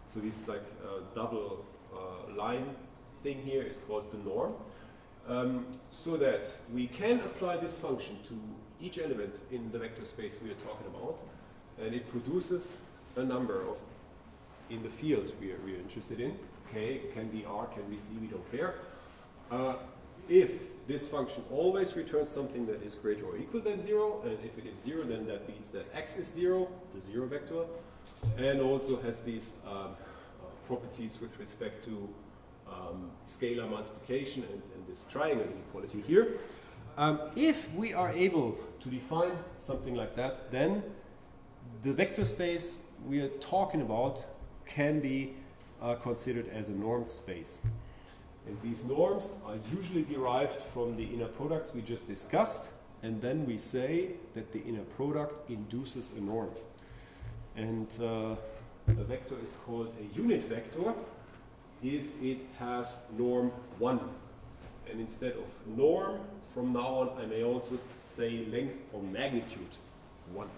So this like double line thing here is called the norm. So that we can apply this function to each element in the vector space we are talking about, and it produces a number of in the field we are interested in. Okay, it can be R, can be C, we don't care. If this function always returns something that is greater or equal than 0, and if it is 0, then that means that x is 0, the 0 vector, and also has these properties with respect to scalar multiplication and this triangle inequality here. If we are able to define something like that, then the vector space we are talking about can be considered as a normed space. And these norms are usually derived from the inner products we just discussed, and then we say that the inner product induces a norm. And a vector is called a unit vector if it has norm 1. And instead of norm, from now on I may also say length or magnitude 1.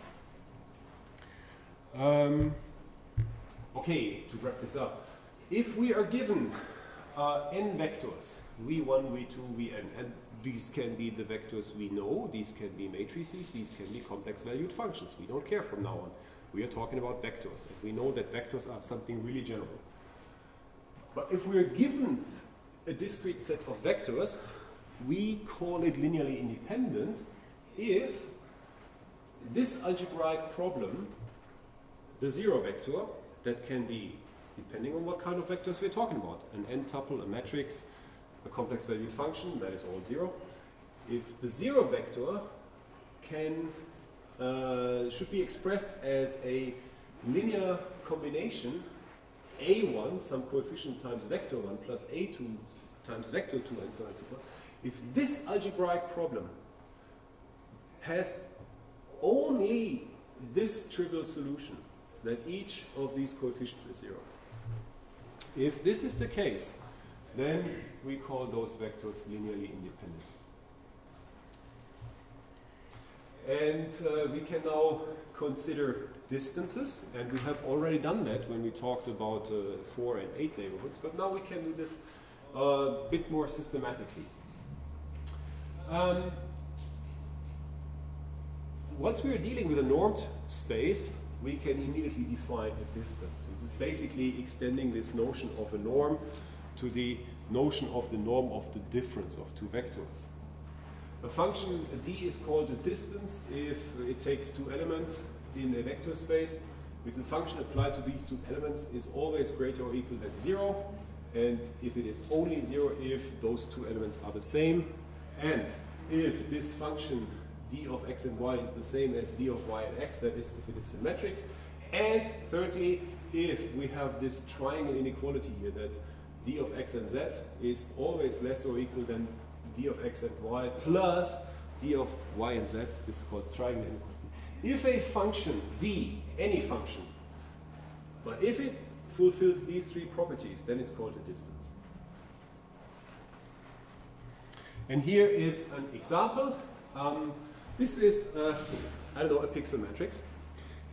Okay, to wrap this up. If we are given n vectors, v1, v2, vn, and these can be the vectors we know, these can be matrices, these can be complex valued functions. We don't care from now on. We are talking about vectors, and we know that vectors are something really general. But if we are given a discrete set of vectors, we call it linearly independent if this algebraic problem, the 0 vector, that can be, depending on what kind of vectors we're talking about, an n-tuple, a matrix, a complex valued function, that is all 0. If the 0 vector should be expressed as a linear combination a1, some coefficient times vector 1, plus a2 times vector 2, and so on and so forth. If this algebraic problem has only this trivial solution, that each of these coefficients is 0. If this is the case, then we call those vectors linearly independent. And we can now consider distances, and we have already done that when we talked about 4 and 8 neighborhoods, but now we can do this a bit more systematically. Once we are dealing with a normed space, we can immediately define a distance. This is basically extending this notion of a norm to the notion of the norm of the difference of two vectors. A function d is called a distance if it takes two elements in a vector space. If the function applied to these two elements is always greater or equal than 0, and if it is only 0 if those two elements are the same, and if this function d of x and y is the same as d of y and x, that is, if it is symmetric. And thirdly, if we have this triangle inequality here, that d of x and z is always less or equal than d of x and y plus d of y and z, this is called triangle inequality. If a function d, any function, but if it fulfills these three properties, then it's called a distance. And here is an example. This is, I don't know, a pixel matrix.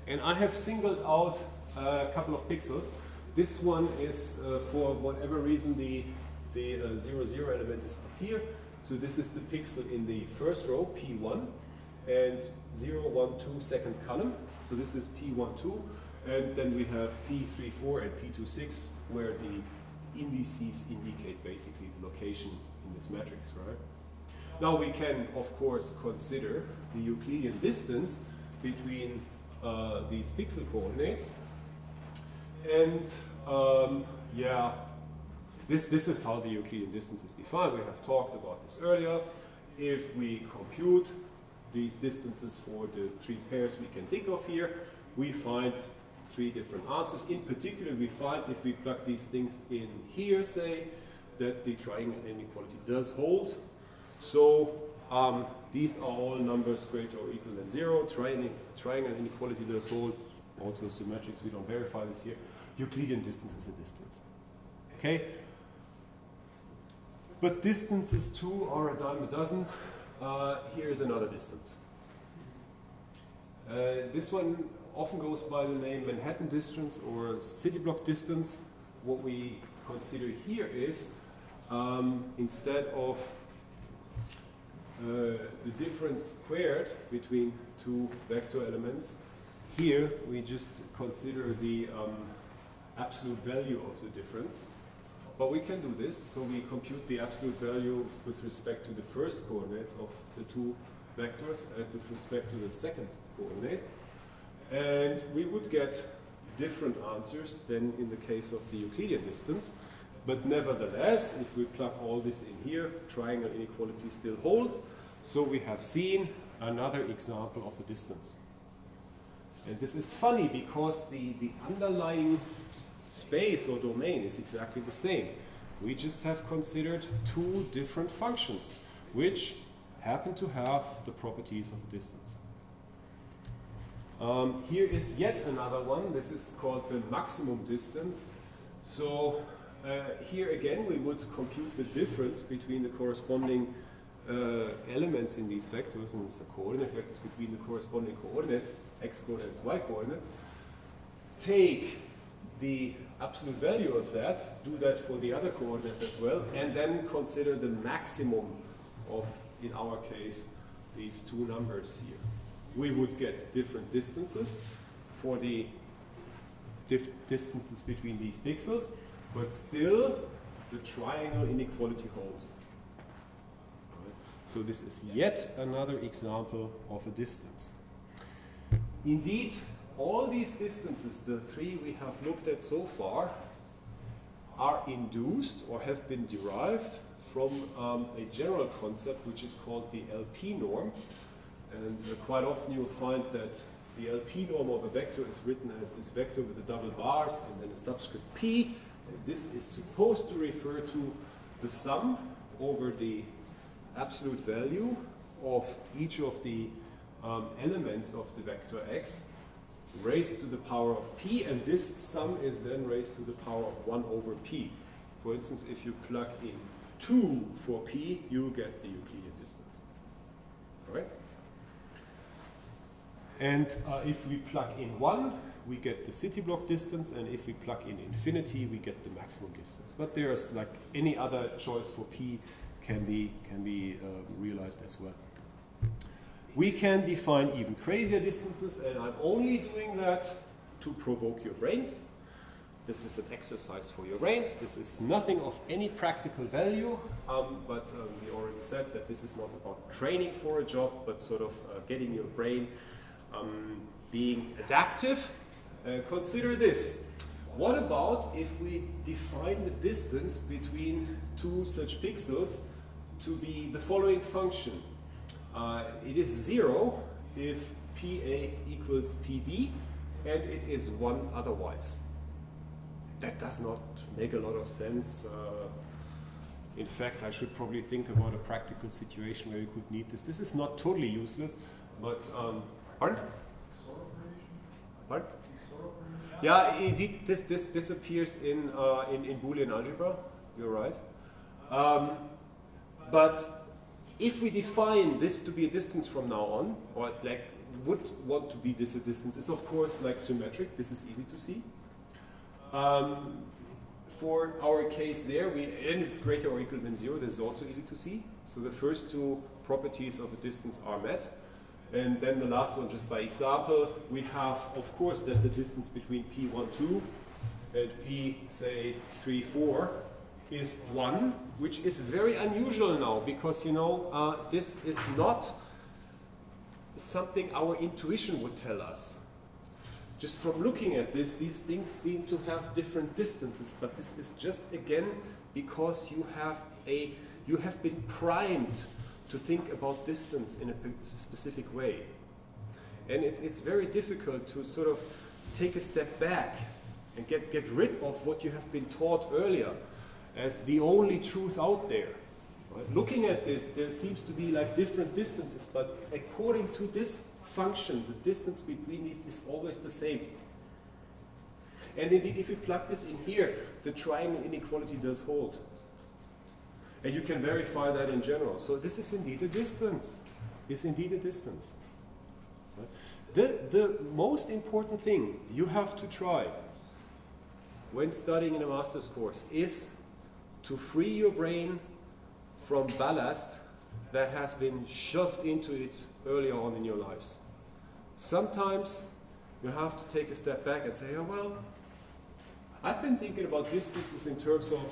And I have singled out a couple of pixels. This one is, for whatever reason, the 0, 0 element is up here. So this is the pixel in the first row, P1, and 0, 1, 2, second column. So this is P1, 2. And then we have P3, 4, and P2, 6, where the indices indicate basically the location in this matrix, right? Now we can, of course, consider the Euclidean distance between these pixel coordinates. And yeah, this is how the Euclidean distance is defined. We have talked about this earlier. If we compute these distances for the three pairs we can think of here, we find three different answers. In particular, we find if we plug these things in here, say, that the triangle inequality does hold. So these are all numbers greater or equal than 0. Triangle inequality does hold. Also symmetrics, we don't verify this here. Euclidean distance is a distance. Okay? But distances too are a dime a dozen. Here is another distance. This one often goes by the name Manhattan distance or city block distance. What we consider here is instead of the difference squared between two vector elements, here we just consider the absolute value of the difference. But we can do this, so we compute the absolute value with respect to the first coordinates of the two vectors and with respect to the second coordinate. And we would get different answers than in the case of the Euclidean distance. But nevertheless, if we plug all this in here, triangle inequality still holds. So we have seen another example of a distance. And this is funny because the underlying space or domain is exactly the same. We just have considered two different functions which happen to have the properties of a distance. Here is yet another one. This is called the maximum distance. So here again we would compute the difference between the corresponding elements in these vectors, and the coordinate vectors between the corresponding coordinates, x coordinates, y coordinates. Take the absolute value of that, do that for the other coordinates as well, and then consider the maximum of, in our case, these two numbers here. We would get different distances for the distances between these pixels, but still the triangle inequality holds. Right. So this is yet another example of a distance. Indeed, all these distances, the three we have looked at so far, are induced or have been derived from a general concept which is called the LP norm. And quite often you'll find that the LP norm of a vector is written as this vector with the double bars and then a subscript p. And this is supposed to refer to the sum over the absolute value of each of the elements of the vector x raised to the power of p, and this sum is then raised to the power of 1 over p. For instance, if you plug in 2 for p, you get the Euclidean distance. All right? And if we plug in 1, we get the city block distance, and if we plug in infinity, we get the maximum distance. But there's like any other choice for p can be realized as well. We can define even crazier distances, and I'm only doing that to provoke your brains. This is an exercise for your brains. This is nothing of any practical value, but we already said that this is not about training for a job, but sort of getting your brain being adaptive. Consider this. What about if we define the distance between two such pixels to be the following function? It is 0 if PA equals PB, and it is 1 otherwise. That does not make a lot of sense. In fact, I should probably think about a practical situation where you could need this. This is not totally useless, but pardon? Pardon? Yeah, indeed, this appears in Boolean algebra. You're right. But if we define this to be a distance from now on, or like would want to be this a distance, it's of course like symmetric. This is easy to see. For our case there, and it's greater or equal than 0. This is also easy to see. So the first two properties of a distance are met. And then the last one, just by example, we have, of course, that the distance between P12 and P, say, 34 is 1, which is very unusual now because, you know, this is not something our intuition would tell us. Just from looking at this, these things seem to have different distances, but this is just, again, because you have been primed to think about distance in a specific way. And it's very difficult to sort of take a step back and get rid of what you have been taught earlier as the only truth out there. Right? Looking at this, there seems to be like different distances, but according to this function, the distance between these is always the same. And indeed, if you plug this in here, the triangle inequality does hold. And you can verify that in general. So this is indeed a distance. It's indeed a distance. Right? The most important thing you have to try when studying in a master's course is to free your brain from ballast that has been shoved into it earlier on in your lives. Sometimes you have to take a step back and say, oh, well, I've been thinking about distances in terms of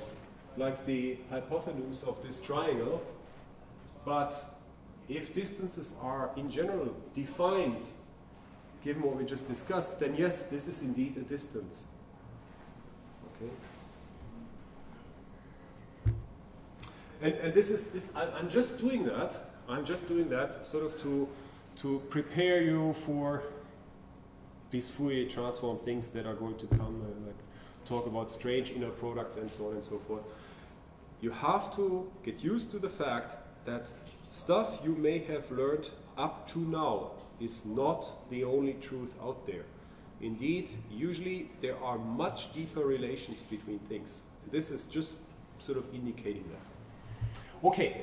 like the hypotenuse of this triangle, but if distances are in general defined, given what we just discussed, then yes, this is indeed a distance. Okay. And I'm just doing that. I'm just doing that sort of to prepare you for these Fourier transform things that are going to come and like talk about strange inner products and so on and so forth. You have to get used to the fact that stuff you may have learned up to now is not the only truth out there. Indeed, usually there are much deeper relations between things. This is just sort of indicating that. Okay,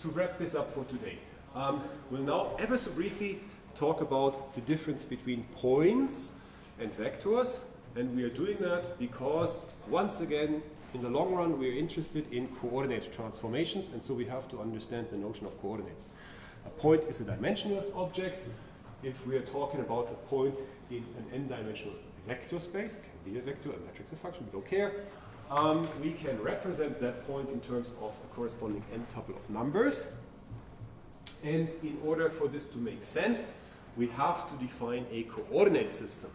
to wrap this up for today, we'll now ever so briefly talk about the difference between points and vectors, and we are doing that because, once again, in the long run, we are interested in coordinate transformations, and so we have to understand the notion of coordinates. A point is a dimensionless object. If we are talking about a point in an n-dimensional vector space, it can be a vector, a matrix, a function, we don't care. We can represent that point in terms of a corresponding n-tuple of numbers. And in order for this to make sense, we have to define a coordinate system.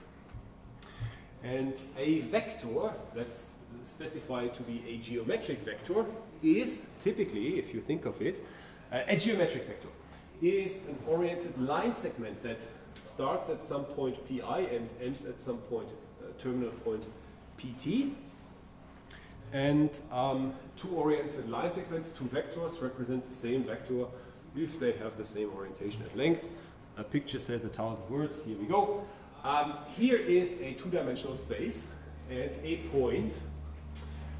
And a vector that's specified to be a geometric vector is typically, if you think of it, a geometric vector is an oriented line segment that starts at some point pi and ends at some point, terminal point pt. And two oriented line segments, two vectors, represent the same vector if they have the same orientation at length. A picture says 1,000 words. Here we go. Here is a two-dimensional space and a point.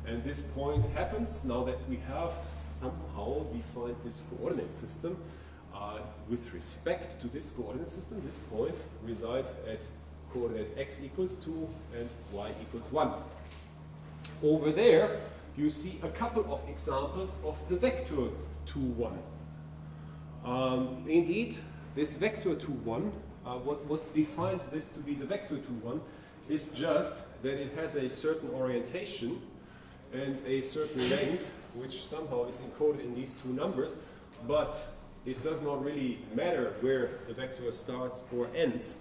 And this point happens now that we have somehow defined this coordinate system. With respect to this coordinate system, this point resides at coordinate x equals 2 and y equals 1. Over there, you see a couple of examples of the vector 2, 1. Indeed, this vector 2, 1, what defines this to be the vector 2, 1 is just that it has a certain orientation and a certain length, which somehow is encoded in these two numbers, but it does not really matter where the vector starts or ends.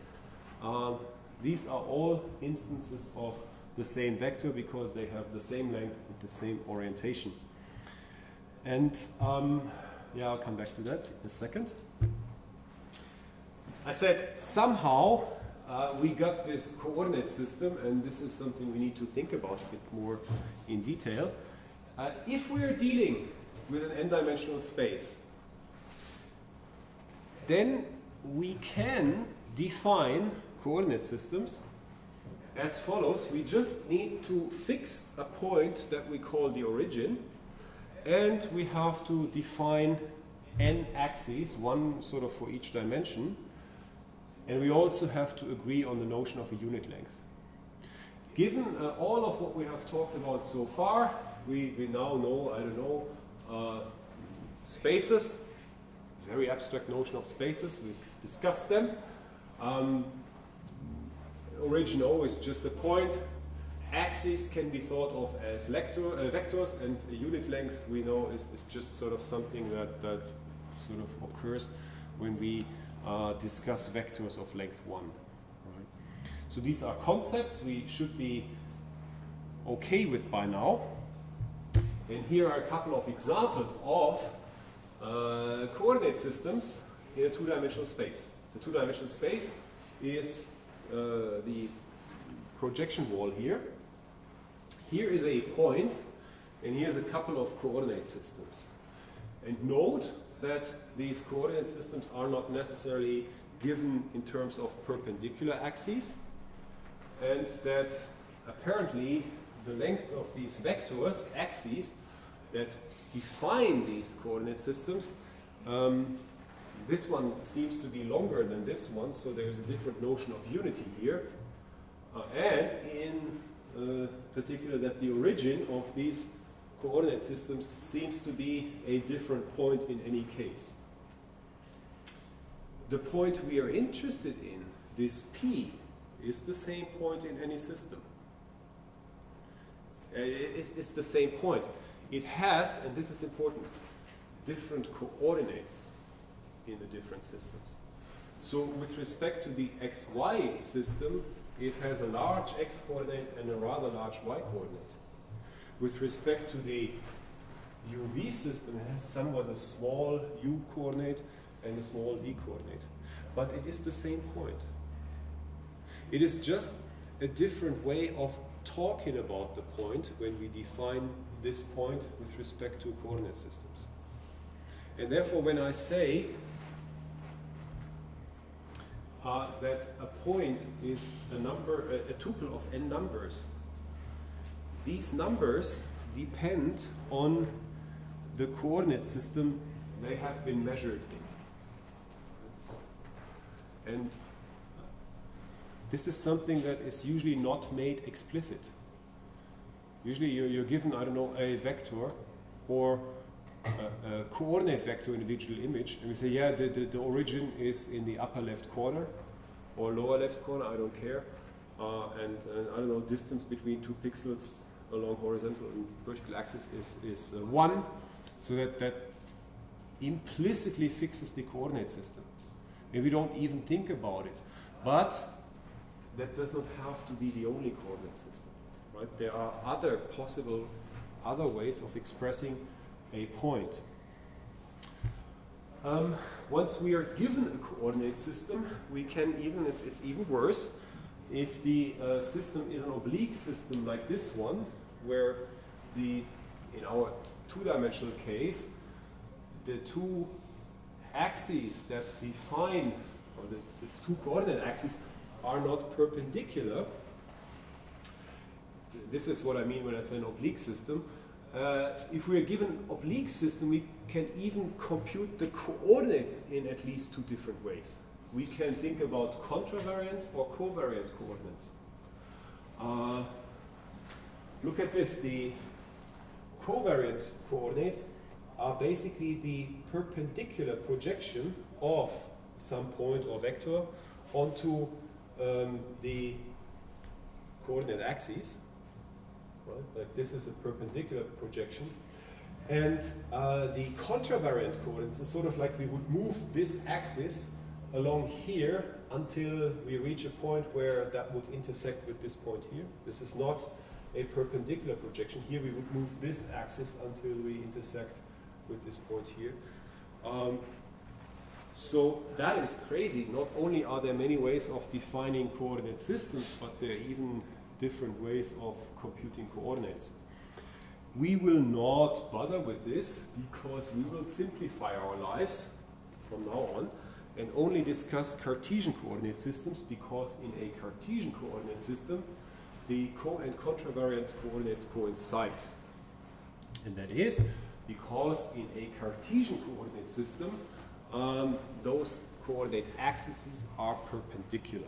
These are all instances of the same vector because they have the same length and the same orientation. And yeah, I'll come back to that in a second. I said somehow we got this coordinate system, and this is something we need to think about a bit more in detail. If we're dealing with an n-dimensional space, then we can define coordinate systems as follows. We just need to fix a point that we call the origin, and we have to define n axes, one sort of for each dimension, and we also have to agree on the notion of a unit length. Given all of what we have talked about so far, we now know, I don't know, spaces. Very abstract notion of spaces, we've discussed them. Origin O is just a point, axes can be thought of as vectors, and a unit length we know is just sort of something that sort of occurs when we discuss vectors of length 1. Right? So these are concepts we should be okay with by now. And here are a couple of examples of coordinate systems in a two-dimensional space. The two-dimensional space is the projection wall here. Here is a point, and here's a couple of coordinate systems. And note that these coordinate systems are not necessarily given in terms of perpendicular axes, and that apparently the length of these vectors, axes, that define these coordinate systems, this one seems to be longer than this one, so there's a different notion of unity here. And in particular that the origin of these coordinate systems seems to be a different point in any case. The point we are interested in, this P, is the same point in any system. It's the same point. It has, and this is important, different coordinates in the different systems. So with respect to the xy system, it has a large x coordinate and a rather large y coordinate. With respect to the UV system, it has somewhat a small u coordinate and a small v coordinate. But it is the same point. It is just a different way of talking about the point when we define this point with respect to coordinate systems. And therefore, when I say that a point is a number, a tuple of n numbers, these numbers depend on the coordinate system they have been measured in. And this is something that is usually not made explicit. Usually you're given, I don't know, a vector or a coordinate vector in a digital image, and we say, yeah, the origin is in the upper left corner or lower left corner, I don't care. And I don't know, distance between 2 pixels along horizontal and vertical axis is 1, so that implicitly fixes the coordinate system. And we don't even think about it. But that does not have to be the only coordinate system. Right? There are other possible ways of expressing a point. Once we are given a coordinate system, we can even, it's even worse, if the system is an oblique system like this one, where in our two-dimensional case, the two axes that define, or the two coordinate axes, are not perpendicular. This is what I mean when I say an oblique system. If we are given an oblique system, we can even compute the coordinates in at least 2 different ways. We can think about contravariant or covariant coordinates. Look at this. The covariant coordinates are basically the perpendicular projection of some point or vector onto the coordinate axes. Right? Like this is a perpendicular projection. And the contravariant coordinates is sort of like we would move this axis along here until we reach a point where that would intersect with this point here. This is not a perpendicular projection. Here we would move this axis until we intersect with this point here. So that is crazy. Not only are there many ways of defining coordinate systems, but there are even different ways of computing coordinates. We will not bother with this because we will simplify our lives from now on and only discuss Cartesian coordinate systems, because in a Cartesian coordinate system the co- and contravariant coordinates coincide. And that is because in a Cartesian coordinate system those coordinate axes are perpendicular.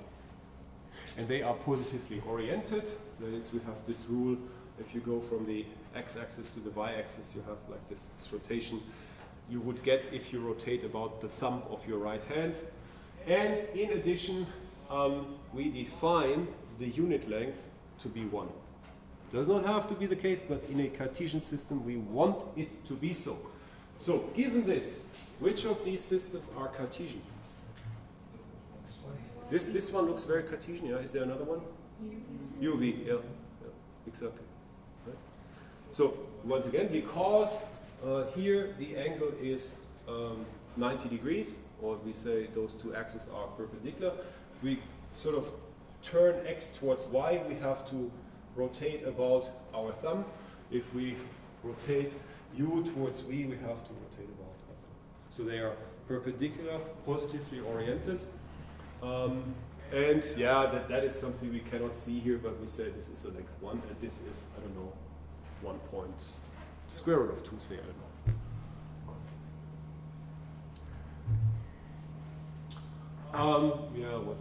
And they are positively oriented. That is, we have this rule, if you go from the x-axis to the y-axis, you have like this rotation you would get if you rotate about the thumb of your right hand. And in addition, we define the unit length to be 1. Does not have to be the case, but in a Cartesian system we want it to be so. So given this, which of these systems are Cartesian? This one looks very Cartesian, yeah? Is there another one? UV, yeah, exactly. Right. So once again, because here the angle is 90 degrees, or we say those two axes are perpendicular, if we sort of turn x towards y, we have to rotate about our thumb. If we rotate u towards v, we have to rotate about our thumb. So they are perpendicular, positively oriented. And yeah, that is something we cannot see here, but we say this is a length 1, and this is, I don't know, 1 point, square root of 2, say, I don't know. Yeah, what?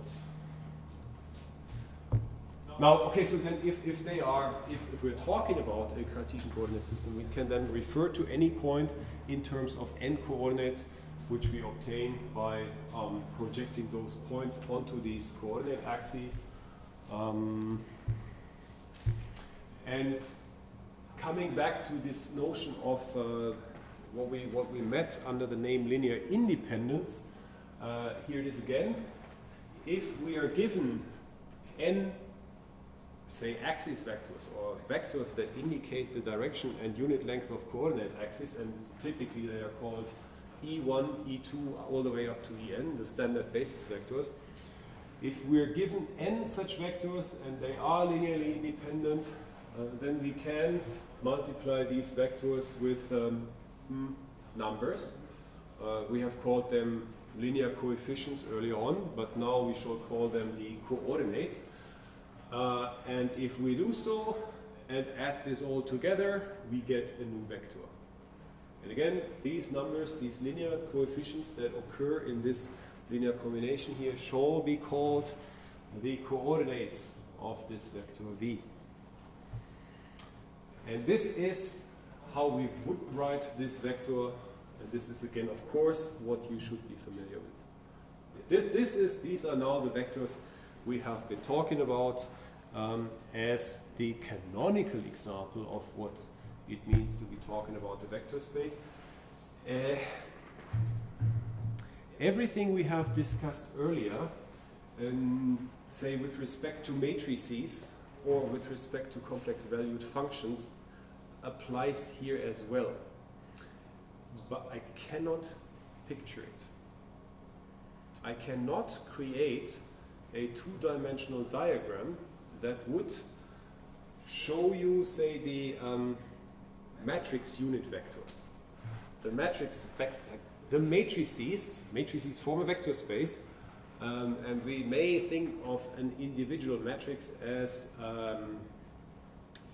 Now, okay, so then if we're talking about a Cartesian coordinate system, we can then refer to any point in terms of n coordinates, which we obtain by projecting those points onto these coordinate axes. And coming back to this notion of what we met under the name linear independence, here it is again. If we are given n, say, axis vectors, or vectors that indicate the direction and unit length of coordinate axes, and typically they are called E1, E2, all the way up to En, the standard basis vectors. If we're given n such vectors and they are linearly independent, then we can multiply these vectors with numbers. We have called them linear coefficients earlier on, but now we shall call them the coordinates. And if we do so and add this all together, we get a new vector. And again, these numbers, these linear coefficients that occur in this linear combination here shall be called the coordinates of this vector v. And this is how we would write this vector, and this is again, of course, what you should be familiar with. These are now the vectors we have been talking about as the canonical example of what it means to be talking about the vector space. Everything we have discussed earlier, say with respect to matrices or with respect to complex valued functions, applies here as well. But I cannot picture it. I cannot create a two-dimensional diagram that would show you, say, the matrix unit vectors. The matrices form a vector space, and we may think of an individual matrix as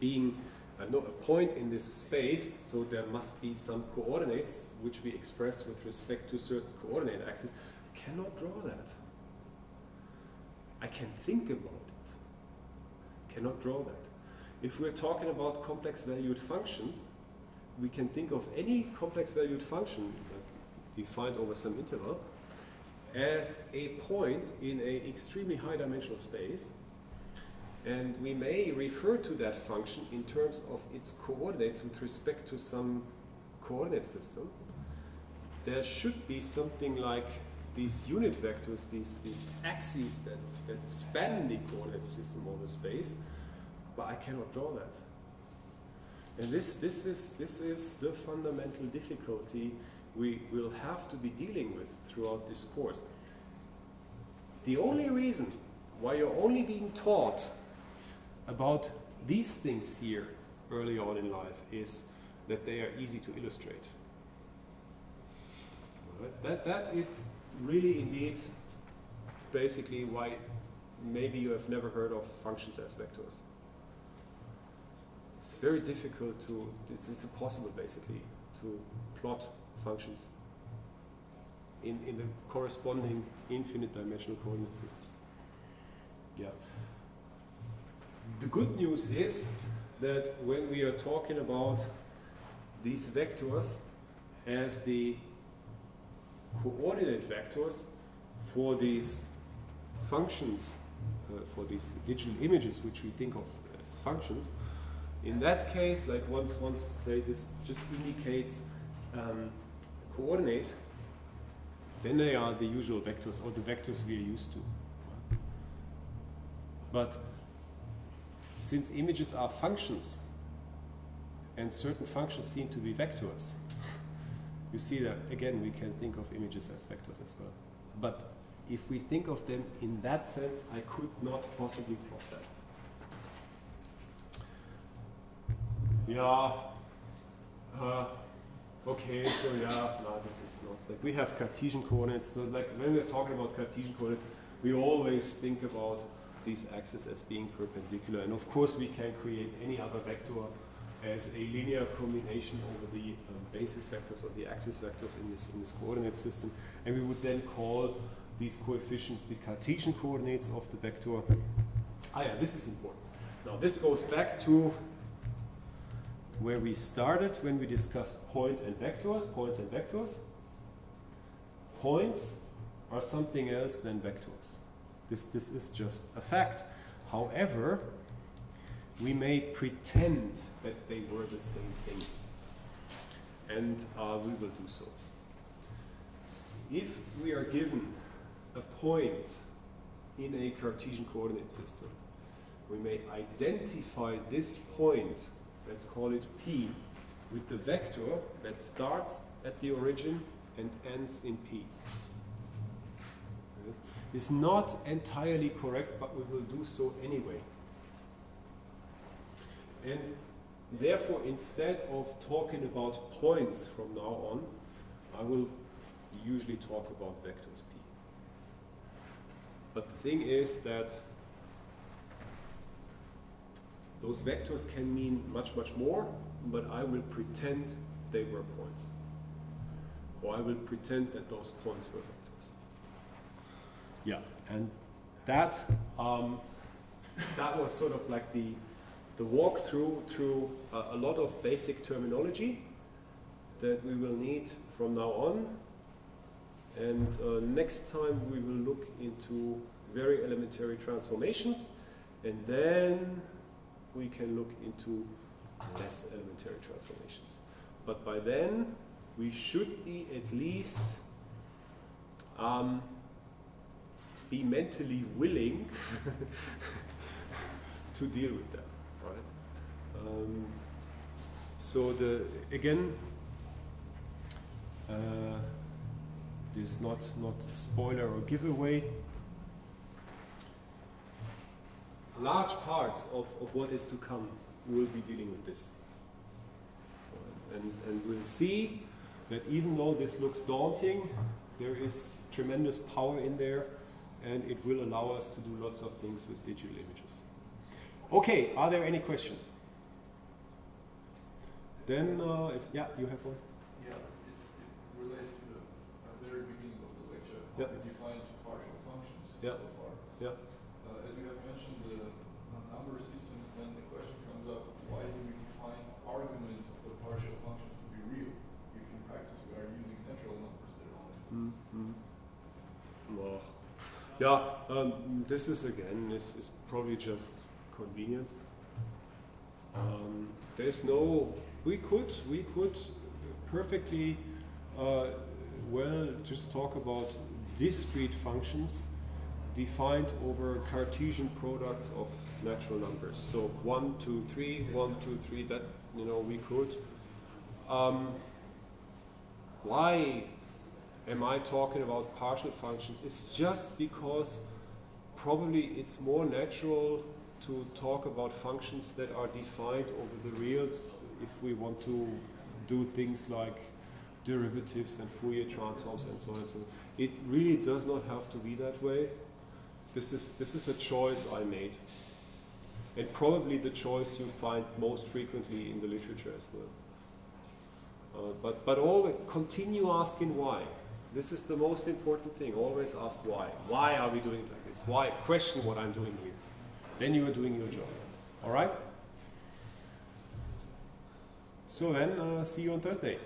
being a point in this space, so there must be some coordinates which we express with respect to certain coordinate axes. I cannot draw that. I can think about it. Cannot draw that. If we're talking about complex valued functions, we can think of any complex valued function that we find over some interval as a point in an extremely high dimensional space, and we may refer to that function in terms of its coordinates with respect to some coordinate system. There should be something like these unit vectors, these axes that span the coordinate system over space, but I cannot draw that. And this is the fundamental difficulty we will have to be dealing with throughout this course. The only reason why you're only being taught about these things here early on in life is that they are easy to illustrate. Right? That is really indeed basically why maybe you have never heard of functions as vectors. It's very difficult it's impossible basically to plot functions in the corresponding infinite dimensional coordinate system. Yeah. The good news is that when we are talking about these vectors as the coordinate vectors for these functions, for these digital images which we think of as functions, In that case, like once say this just indicates coordinate, then they are the usual vectors, or the vectors we are used to. But since images are functions, and certain functions seem to be vectors, you see that again we can think of images as vectors as well. But if we think of them in that sense, I could not possibly plot that. Yeah. Okay, so yeah, no, this is not like we have Cartesian coordinates. So like when we're talking about Cartesian coordinates, we always think about these axes as being perpendicular, and of course we can create any other vector as a linear combination over the basis vectors or the axis vectors in this coordinate system, and we would then call these coefficients the Cartesian coordinates of the vector. Ah, yeah, this is important. Now this goes back to where we started when we discussed points and vectors. Points are something else than vectors. This is just a fact. However, we may pretend that they were the same thing, and we will do so. If we are given a point in a Cartesian coordinate system, we may identify this point, let's call it P, with the vector that starts at the origin and ends in P. It's not entirely correct, but we will do so anyway. And therefore, instead of talking about points from now on, I will usually talk about vectors P. But the thing is that those vectors can mean much, much more, but I will pretend they were points. Or I will pretend that those points were vectors. Yeah, and that was sort of like the walkthrough through a lot of basic terminology that we will need from now on. And next time we will look into very elementary transformations, and then we can look into less elementary transformations. But by then, we should be at least be mentally willing to deal with that, right? So again, this is not spoiler or giveaway. Large parts of what is to come will be dealing with this. And we'll see that even though this looks daunting, there is tremendous power in there, and it will allow us to do lots of things with digital images. Okay, are there any questions? Then, you have one? Yeah, it relates to the very beginning of the lecture, how we defined partial functions so far. Yeah. As you have mentioned the number systems, then the question comes up, why do we define arguments of the partial functions to be real, if in practice we are using natural numbers there only? Well, yeah, this is again, this is probably just convenience. There's no, we could perfectly well just talk about discrete functions defined over Cartesian products of natural numbers. So 1, 2, 3, 1, 2, 3, that, we could. Why am I talking about partial functions? It's just because probably it's more natural to talk about functions that are defined over the reals if we want to do things like derivatives and Fourier transforms and so on and so on. It really does not have to be that way. This is a choice I made, and probably the choice you find most frequently in the literature as well. But always continue asking why. This is the most important thing. Always ask why. Why are we doing it like this? Why? Question what I'm doing here. Then you are doing your job. All right? So then, see you on Thursday.